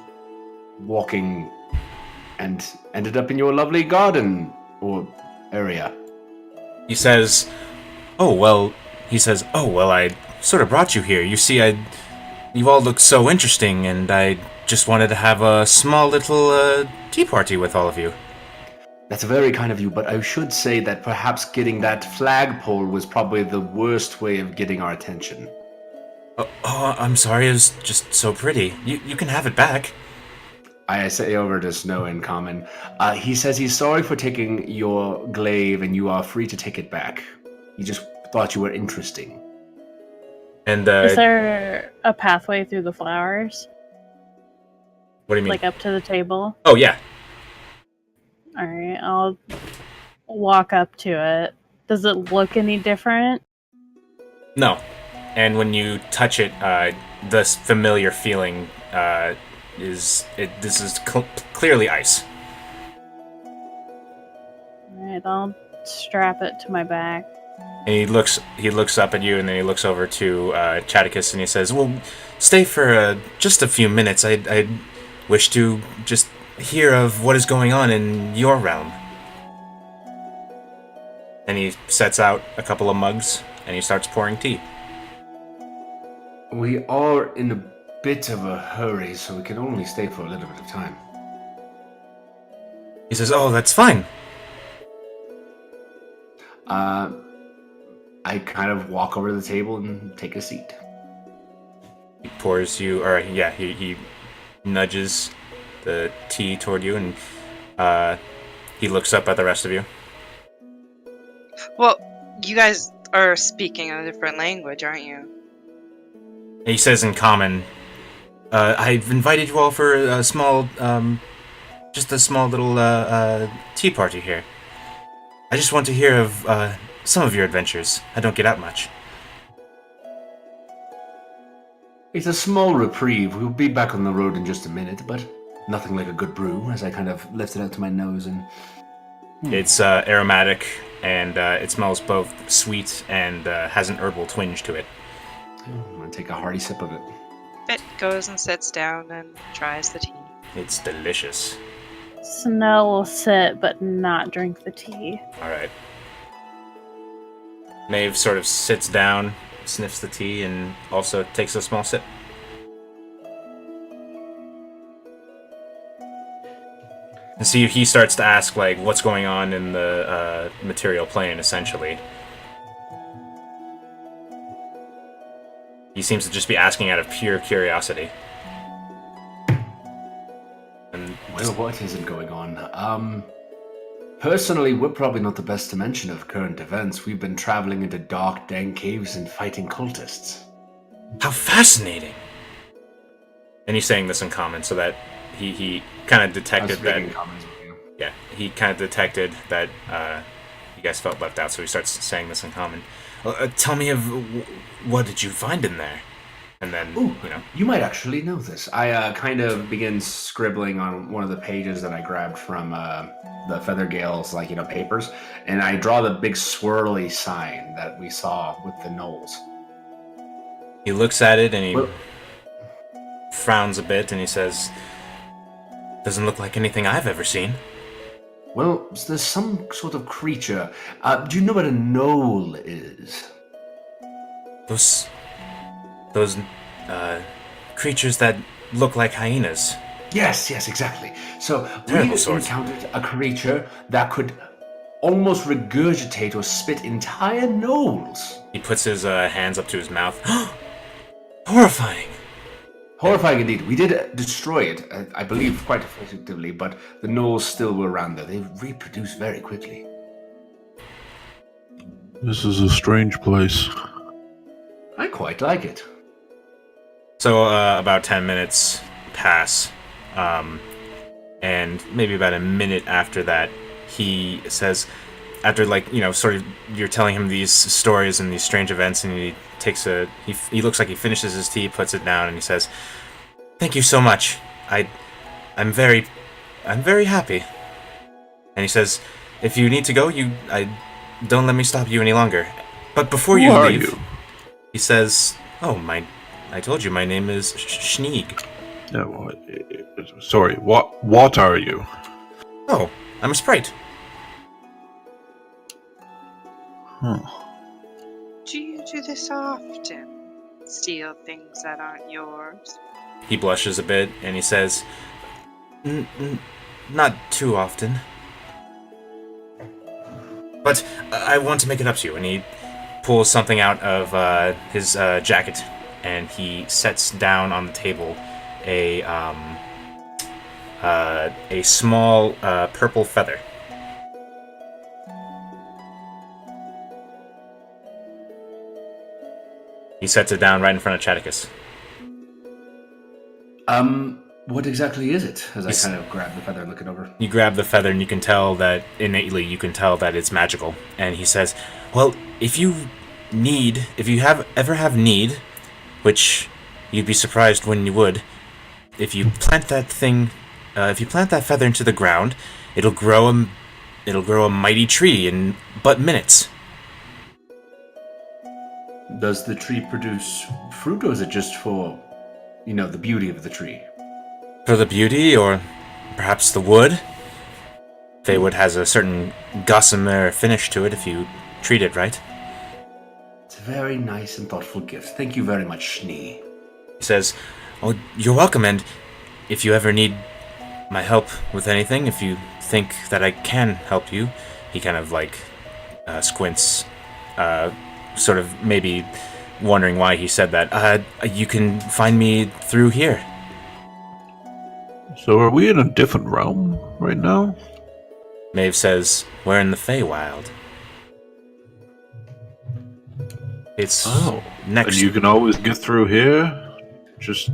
walking and ended up in your lovely garden or area. He says, oh, well, I sort of brought you here. You see, you all look so interesting, and I just wanted to have a small little tea party with all of you. That's very kind of you, but I should say that perhaps getting that flagpole was probably the worst way of getting our attention. Oh, I'm sorry, it was just so pretty. You can have it back. I say over to Snow in common. He says he's sorry for taking your glaive and you are free to take it back. He just thought you were interesting. And is there a pathway through the flowers? What do you mean? Like up to the table? Oh, yeah. Alright, I'll walk up to it. Does it look any different? No. And when you touch it, this familiar feeling this is clearly ice. Alright, I'll strap it to my back. And he looks up at you, and then he looks over to Chaticus, and he says, well, stay for just a few minutes. I wish to just hear of what is going on in your realm. And he sets out a couple of mugs, and he starts pouring tea. We are in a bit of a hurry, so we can only stay for a little bit of time. He says, oh, that's fine. I kind of walk over to the table and take a seat. He pours you, or yeah, he nudges the tea toward you, and he looks up at the rest of you. Well, you guys are speaking a different language, aren't you? And he says in common, I've invited you all for a small, just a small little tea party here. I just want to hear of some of your adventures. I don't get out much. It's a small reprieve. We'll be back on the road in just a minute, but nothing like a good brew, as I kind of lift it out to my nose and... It's aromatic, and it smells both sweet and has an herbal twinge to it. I'm going to take a hearty sip of it. Bit goes and sits down and tries the tea. It's delicious. Snow will sit, but not drink the tea. Alright. Maeve sort of sits down, sniffs the tea, and also takes a small sip. And see, he starts to ask, like, what's going on in the material plane, essentially. He seems to just be asking out of pure curiosity. And Well, what isn't going on? Personally, we're probably not the best to mention of current events. We've been traveling into dark, dank caves and fighting cultists. how fascinating! And he's saying this in common, so that he kind of detected that... Yeah, he kind of detected that you guys felt left out, so he starts saying this in common. Tell me of what did you find in there? And then, Ooh, you know... You might actually know this. I kind of begin scribbling on one of the pages that I grabbed from the Feathergale's, papers, and I draw the big swirly sign that we saw with the gnolls. He looks at it and he Well- frowns a bit and he says, "Doesn't look like anything I've ever seen." Well, there's some sort of creature. Do you know what a gnoll is? Those creatures that look like hyenas. Yes, exactly. So Terrible we sorts. encountered a creature that could almost regurgitate or spit entire gnolls. He puts his hands up to his mouth. Horrifying! Horrifying indeed. We did destroy it, I believe, quite effectively, but the gnolls still were around there. They reproduce very quickly. This is a strange place. I quite like it. So about 10 minutes pass, and maybe about a minute after that, he says, after sort of you're telling him these stories and these strange events, and he takes he looks like he finishes his tea, puts it down, and he says, "Thank you so much. I'm very happy." And he says, "If you need to go, don't let me stop you any longer. But before you Who are leave," you? he says, I told you my name is Schneeg." No, sorry. What are you? "Oh, I'm a sprite." Huh. Do you do this often? Steal things that aren't yours? He blushes a bit and he says, "Not too often. But I want to make it up to you." And he pulls something out of his jacket and he sets down on the table a small purple feather. He sets it down right in front of Chaticus. What exactly is it? As It's- I kind of grab the feather and look it over. You grab the feather and you can tell that innately it's magical. And he says, "Well, if you ever have need, which you'd be surprised when you would, if you plant that feather into the ground, it'll grow a mighty tree in but minutes." Does the tree produce fruit, or is it just for, the beauty of the tree? For the beauty, or perhaps the wood. The wood has a certain gossamer finish to it if you treat it right. It's a very nice and thoughtful gift. Thank you very much, Schnee. He says, "Oh, you're welcome, and if you ever need my help with anything, if you think that I can help you," he kind of squints, sort of maybe wondering why he said that. "You can find me through here." So are we in a different realm right now? Maeve says, "We're in the Feywild." It's next. And you can always get through here? Just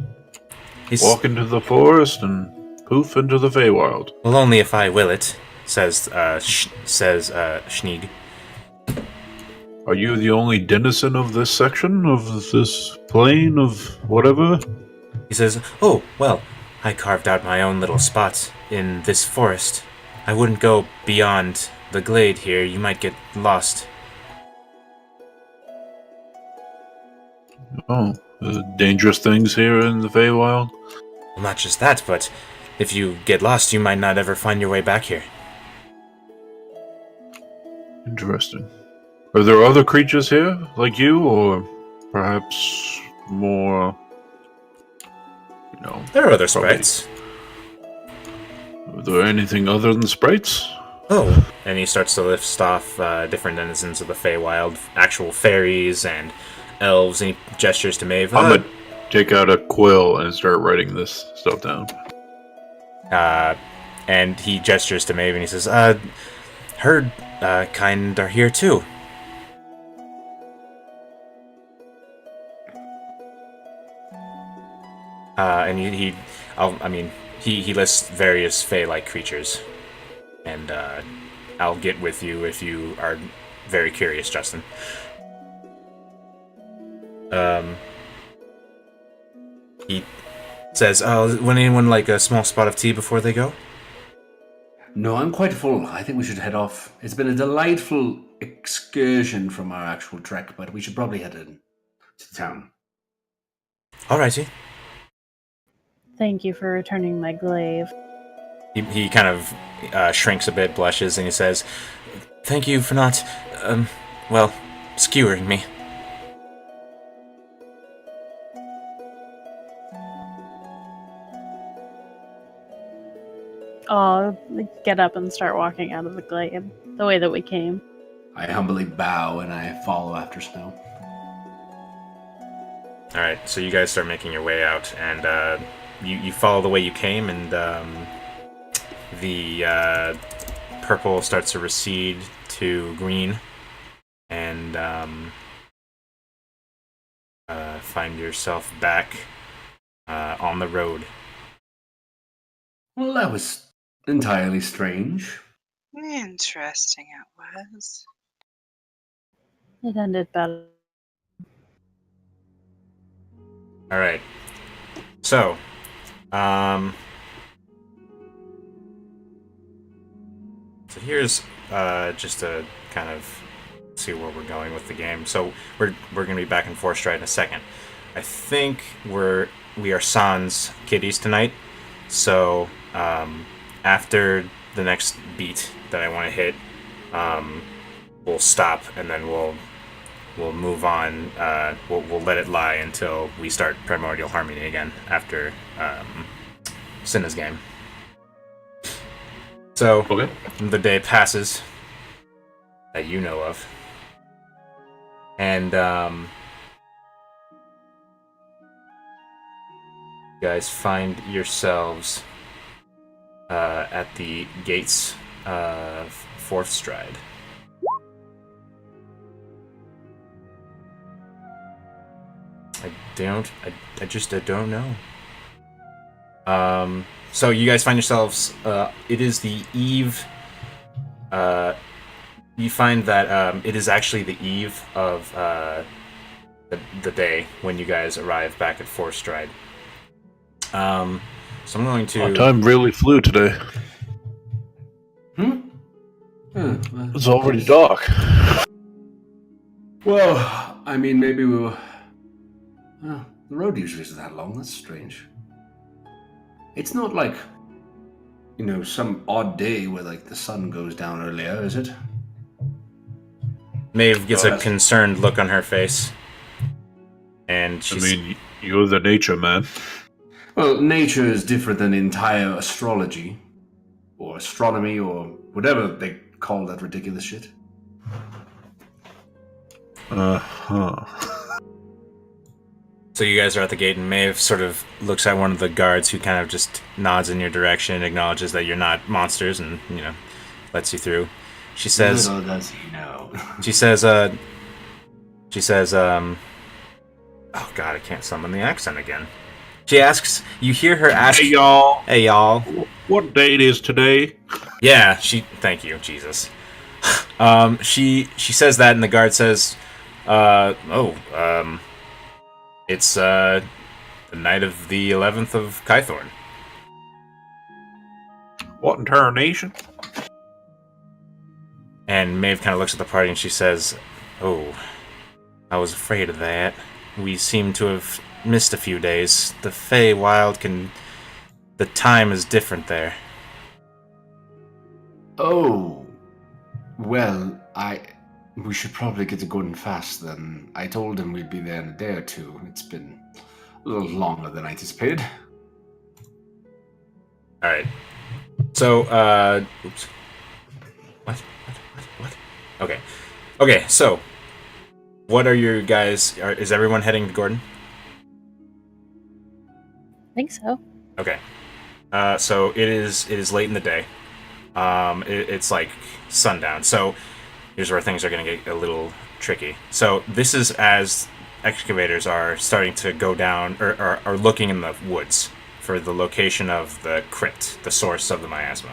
He's, walk into the forest and poof into the Feywild. "Well, only if I will it," says Schneeg. Are you the only denizen of this section, of this plane, of whatever? He says, "Oh, well, I carved out my own little spot in this forest. I wouldn't go beyond the glade here. You might get lost." Oh, dangerous things here in the Feywild? Well, not just that, but if you get lost, you might not ever find your way back here. Interesting. Are there other creatures here, like you, or perhaps more, There are other probably- sprites. Is there anything other than sprites? Oh. And he starts to list off different denizens of the Feywild, actual fairies and elves, and he gestures to Maeve. I'm gonna take out a quill and start writing this stuff down. And he gestures to Maeve and he says, her kind are here too. And he lists various Fey-like creatures. And I'll get with you if you are very curious, Justin. He says, would anyone like a small spot of tea before they go? No, I'm quite full. I think we should head off. It's been a delightful excursion from our actual trek, but we should probably head in to town. Alrighty. Thank you for returning my glaive. He kind of shrinks a bit, blushes, and he says, "Thank you for not, skewering me." I'll get up and start walking out of the glade the way that we came. I humbly bow and I follow after Snow. Alright, so you guys start making your way out, and you follow the way you came, and the purple starts to recede to green, and find yourself back on the road. Well, that was entirely strange. Interesting it was. It ended better. Alright. So, here's just to kind of see where we're going with the game. So we're gonna be back in 4th Stride in a second. I think we are Sans kitties tonight. So after the next beat that I want to hit, we'll stop and then we'll move on. We'll let it lie until we start Primordial Harmony again after Cinna's game. So Okay. the day passes that you know of, and you guys find yourselves at the gates of 4th Stride. I just don't know. So you guys find yourselves, it is the eve, you find that it is actually the eve of the day when you guys arrive back at 4th Stride. So I'm going to... Time really flew today. It's already dark. Well, I mean, maybe we were... Well, the road usually isn't that long. That's strange. It's not like, some odd day where, the sun goes down earlier, is it? Maeve gets a concerned look on her face. And she's... You're the nature man. Well, nature is different than entire astrology. Or astronomy, or whatever they call that ridiculous shit. Uh-huh. So you guys are at the gate, and Maeve sort of looks at one of the guards who kind of just nods in your direction, acknowledges that you're not monsters, and, lets you through. She says... Little does he know. She says, oh god, I can't summon the accent again. She asks, you hear her ask... Hey, y'all. Hey, y'all. What day it is today? Yeah, thank you, Jesus. She says that, and the guard says, it's the night of the 11th of Kythorn. What in tarnation? And Maeve kind of looks at the party and she says, "Oh, I was afraid of that. We seem to have missed a few days. The Feywild can... The time is different there." Oh, well, we should probably get to Gordon fast then. I told him we'd be there in a day or two. It's been a little longer than I anticipated. Alright. So, oops. What? Okay. Okay, so, what are your guys... is everyone heading to Gordon? I think so. Okay. So, it is late in the day. It's like sundown. So, here's where things are going to get a little tricky. So, this is as excavators are starting to go down, or are looking in the woods for the location of the crypt, the source of the miasma.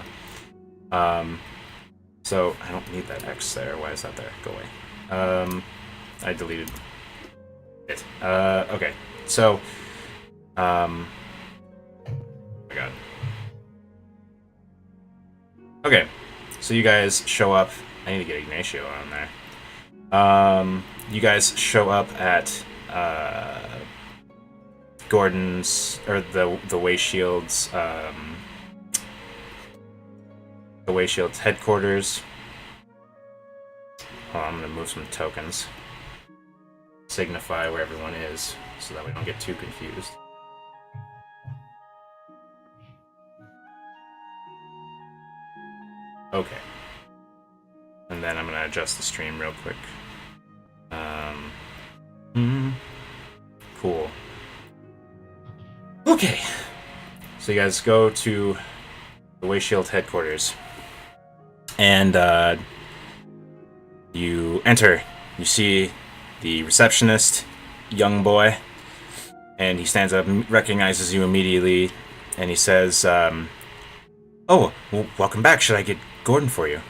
So, I don't need that X there. Why is that there? Go away. I deleted it. Okay. So, oh my god. Okay. So you guys show up. I need to get Ignacio on there. You guys show up at Gordon's, or the Way Shield's, headquarters. Oh, I'm gonna move some tokens. Signify where everyone is, so that we don't get too confused. Okay. And then I'm gonna adjust the stream real quick. Cool. Okay. So you guys go to the Way Shield headquarters. And you enter. You see the receptionist, young boy, and he stands up and recognizes you immediately, and he says, "Oh, well, welcome back. Should I get Gordon for you?"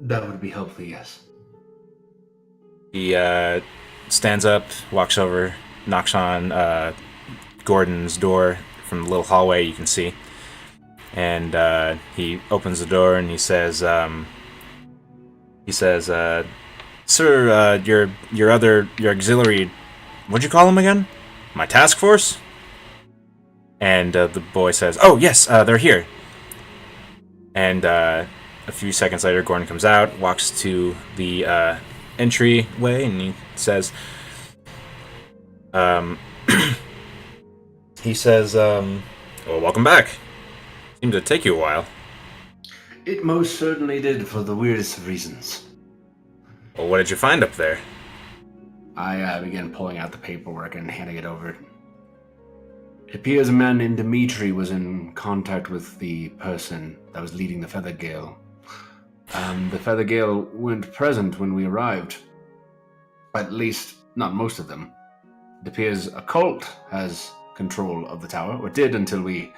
That would be helpful, yes. He stands up, walks over, knocks on Gordon's door from the little hallway you can see, and he opens the door and he says, "Sir, your auxiliary, what'd you call him again? My task force?" And the boy says, "Oh yes, they're here." And a few seconds later, Gordon comes out, walks to the entryway, and he says, "Well, welcome back. Seemed to take you a while." It most certainly did, for the weirdest of reasons. "Well, what did you find up there?" I began pulling out the paperwork and handing it over. It appears a man named Dimitri was in contact with the person that was leading the Feathergale. The Feathergale weren't present when we arrived. At least, not most of them. It appears a cult has control of the tower, or did until we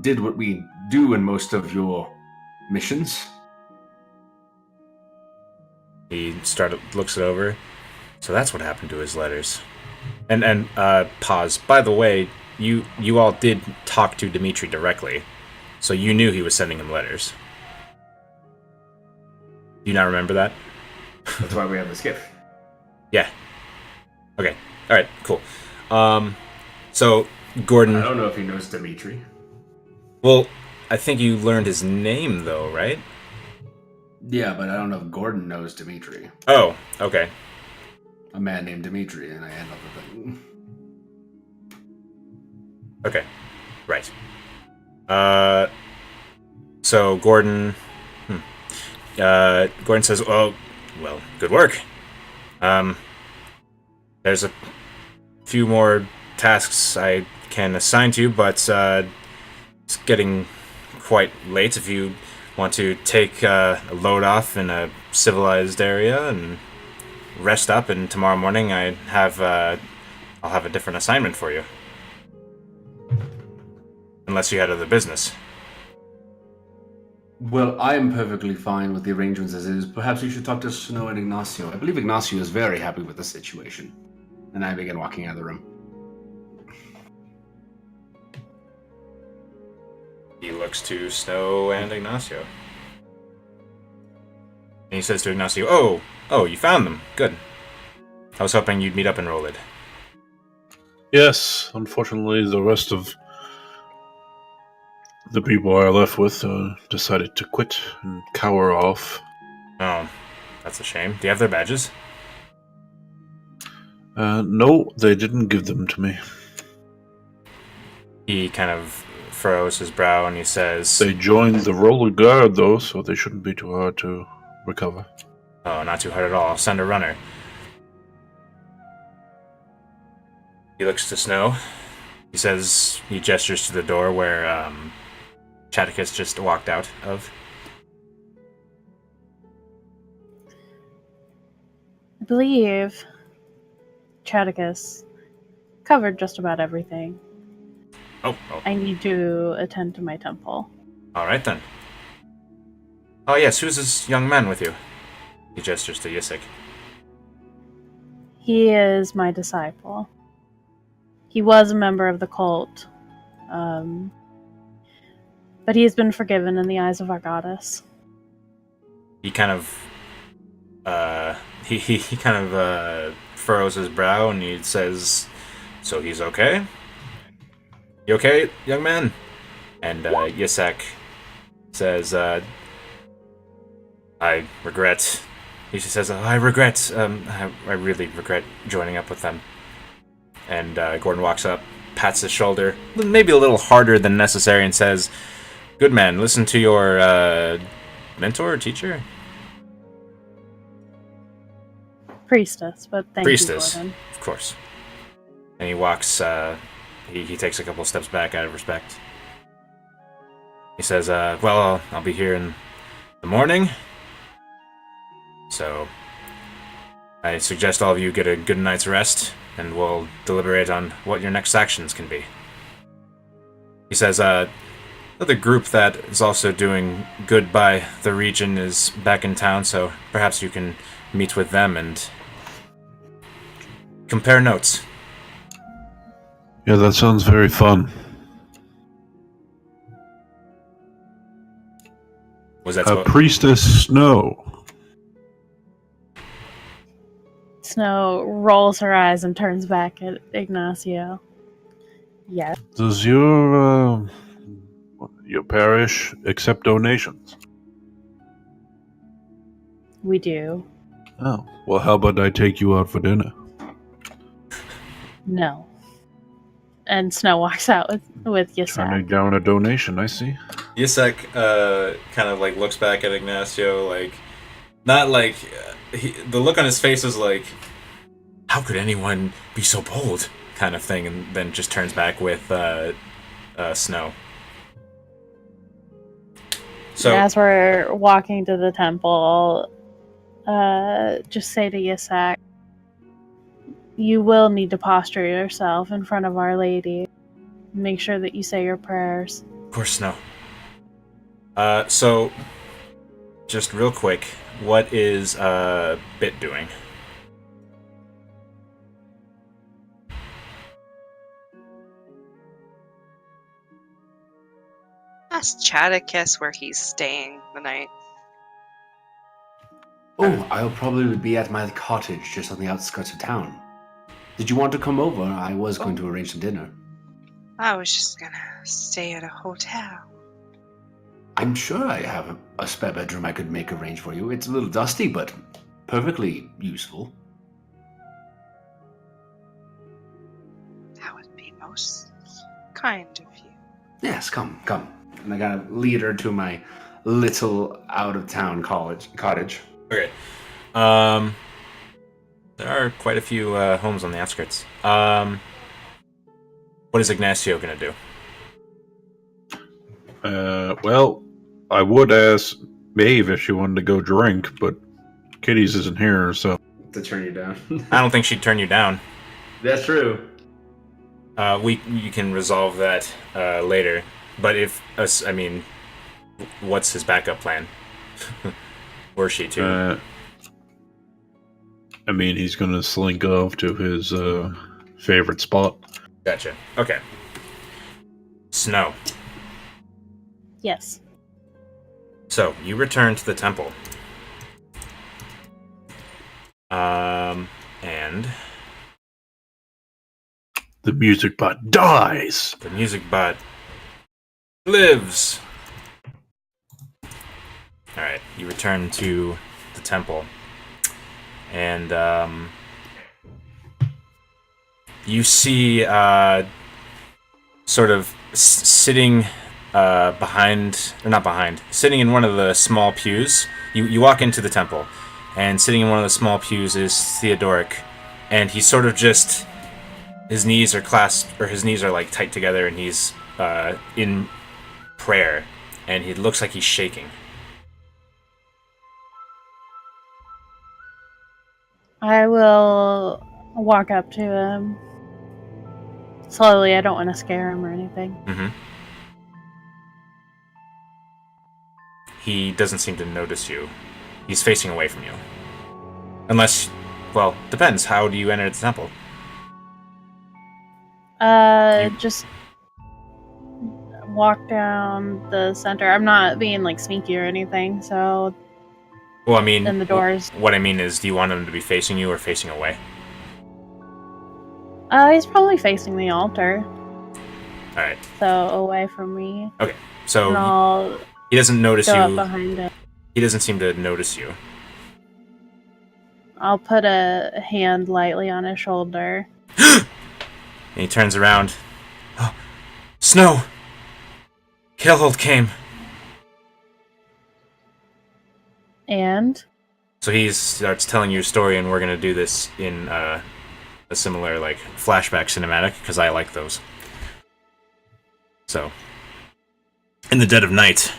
did what we do in most of your missions. He looks it over. So that's what happened to his letters. And pause. By the way, you all did talk to Dimitri directly, so you knew he was sending him letters. Do you not remember that? That's why we have the skiff. Yeah. Okay. All right. Cool. So Gordon. I don't know if he knows Dimitri. Well, I think you learned his name though, right? Yeah, but I don't know if Gordon knows Dimitri. Oh. Okay. A man named Dimitri, and I handled the thing. Okay. Right. So Gordon. Gordon says, well, good work. There's a few more tasks I can assign to you, but it's getting quite late. If you want to take a load off in a civilized area and rest up, and tomorrow morning I'll have a different assignment for you. Unless you had other business. Well, I am perfectly fine with the arrangements as is. Perhaps you should talk to Snow and Ignacio. I believe Ignacio is very happy with the situation. And I begin walking out of the room. He looks to Snow and Ignacio. And he says to Ignacio, Oh, you found them. Good. I was hoping you'd meet up and roll it. Yes, unfortunately, the rest of the people I left with decided to quit and cower off. Oh, that's a shame. Do you have their badges? No, they didn't give them to me. He kind of furrows his brow and he says, They joined the roller guard, though, so they shouldn't be too hard to recover. Oh, not too hard at all. I'll send a runner. He looks to Snow. He says, he gestures to the door where Chaticus just walked out of. I believe Chaticus covered just about everything. Oh. I need to attend to my temple. Alright then. Oh yes, who's this young man with you? He gestures to Yisik. He is my disciple. He was a member of the cult, but he has been forgiven in the eyes of our goddess. He kind of he kind of furrows his brow and he says, "So he's okay? You okay, young man?" And Yisak says, "I regret." He says, "I regret. I really regret joining up with them." And Gordon walks up, pats his shoulder, maybe a little harder than necessary, and says, "Good man, listen to your mentor or teacher." Priestess, but thank Priestess, you, Gordon. of course. And he walks, he takes a couple steps back out of respect. He says, well, I'll be here in the morning. So, I suggest all of you get a good night's rest, and we'll deliberate on what your next actions can be. He says, another group that is also doing good by the region is back in town, so perhaps you can meet with them and compare notes. Yeah, that sounds very fun. Was that Priestess Snow. Snow rolls her eyes and turns back at Ignacio. Yes. Does your parish accept donations? We do. Oh, well, how about I take you out for dinner? No. And Snow walks out with Yisak. Turning down a donation, I see. Yisak kind of like looks back at Ignacio, like not like the look on his face is like, how could anyone be so bold, kind of thing, and then just turns back with Snow. So as we're walking to the temple, just say to Yisak, you will need to posture yourself in front of Our Lady. Make sure that you say your prayers. of course, Snow. So just real quick, what is Bit doing? Ask Chaticus where he's staying the night. Oh, I'll probably be at my cottage just on the outskirts of town. Did you want to come over? I was going to arrange some dinner. I was just gonna stay at a hotel. I'm sure I have a spare bedroom I could make arrange for you. It's a little dusty, but perfectly useful. That would be most kind of you. Yes, come. And I gotta lead her to my little out-of-town cottage. Okay. There are quite a few homes on the outskirts. What is Ignacio gonna do? Well, I would ask Maeve if she wanted to go drink, but Kitty's isn't here, so... To turn you down. I don't think she'd turn you down. That's true. You can resolve that later. But if What's his backup plan? Were she too? I mean, he's gonna slink off to his favorite spot. Gotcha. Okay. Snow. Yes. So, you return to the temple. And The music bot dies. the music bot lives. Alright, you return to the temple. And, you see, sort of sitting behind, or not behind, sitting in one of the small pews. You walk into the temple, and sitting in one of the small pews is Theodoric, and he's sort of just, his knees are clasped, or his knees are like tight together, and he's in prayer, and he looks like he's shaking. I will walk up to him slowly. I don't want to scare him or anything. Mm-hmm. He doesn't seem to notice you. He's facing away from you. Unless, well, depends. How do you enter the temple? Just walk down the center. I'm not being like sneaky or anything, so. Well, I mean, And the doors. What I mean is, do you want him to be facing you or facing away? He's probably facing the altar. Alright. So away from me. Okay. So And I'll he doesn't notice go up you. behind him. He doesn't seem to notice you. I'll put a hand lightly on his shoulder. And he turns around. Oh, Snow! Kalehold came. And? So he starts telling you a story, and we're going to do this in a similar, like, flashback cinematic, because I like those. So, in the dead of night,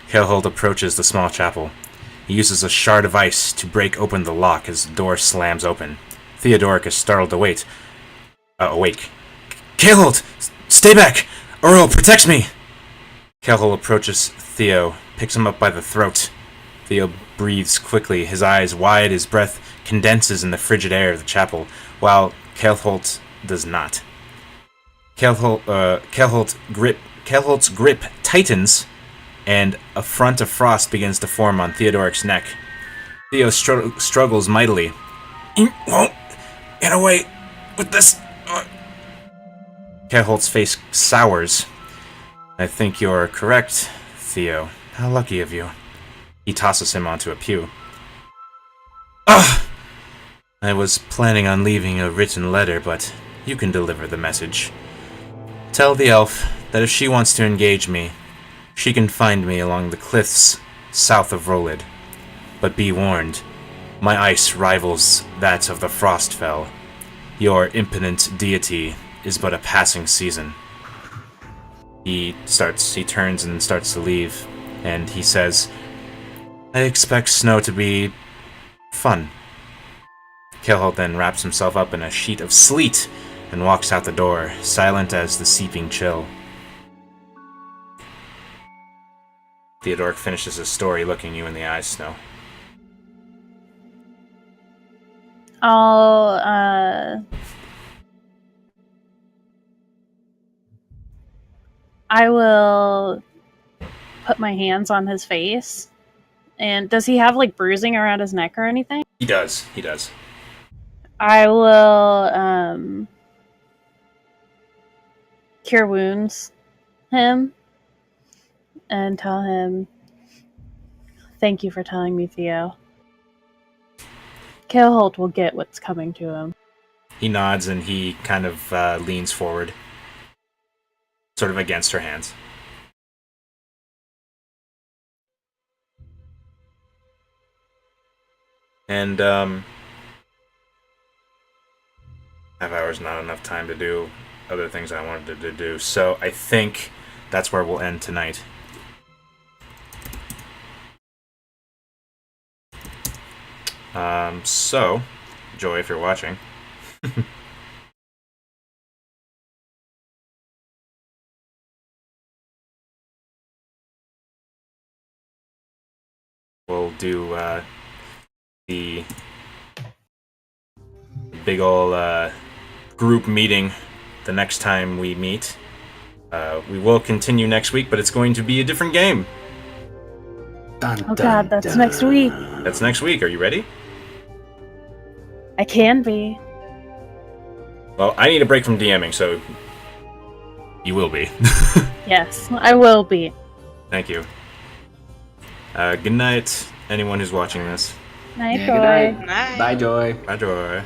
Kalehold approaches the small chapel. He uses a shard of ice to break open the lock as the door slams open. Theodoric is startled awake. Kalehold! Stay back! Earl protects me! Kalehold approaches Theo, picks him up by the throat. Theo breathes quickly, his eyes wide, his breath condenses in the frigid air of the chapel, while Kaleholt does not. Kaleholt's grip tightens, and a front of frost begins to form on Theodoric's neck. Theo struggles mightily. You won't get away with this. Kaleholt's face sours. I think you're correct, Theo. How lucky of you. He tosses him onto a pew. Ugh! I was planning on leaving a written letter, but you can deliver the message. Tell the elf that if she wants to engage me, she can find me along the cliffs south of Rolid. But be warned, my ice rivals that of the Frostfell. Your impotent deity is but a passing season. He turns and starts to leave, and he says, I expect snow to be fun. Kalehold then wraps himself up in a sheet of sleet and walks out the door, silent as the seeping chill. Theodoric finishes his story looking you in the eyes, Snow. I will put my hands on his face. And does he have like bruising around his neck or anything? He does. I will cure wounds him and tell him, thank you for telling me, Theo. Kaleholt will get what's coming to him. He nods and he kind of leans forward, sort of against her hands. And, half hour's not enough time to do other things I wanted to do, so I think that's where we'll end tonight. So, Joy, if you're watching, do the big ol' group meeting the next time we meet. We will continue next week, but it's going to be a different game. Dun, Oh dun, god, that's dun. next week. That's next week. Are you ready? I can be. Well, I need a break from DMing, so you will be. Yes, I will be. Thank you. Good night, anyone who's watching this. Night, Yeah, Joy. good night. Night. Bye, Joy. Bye, Joy.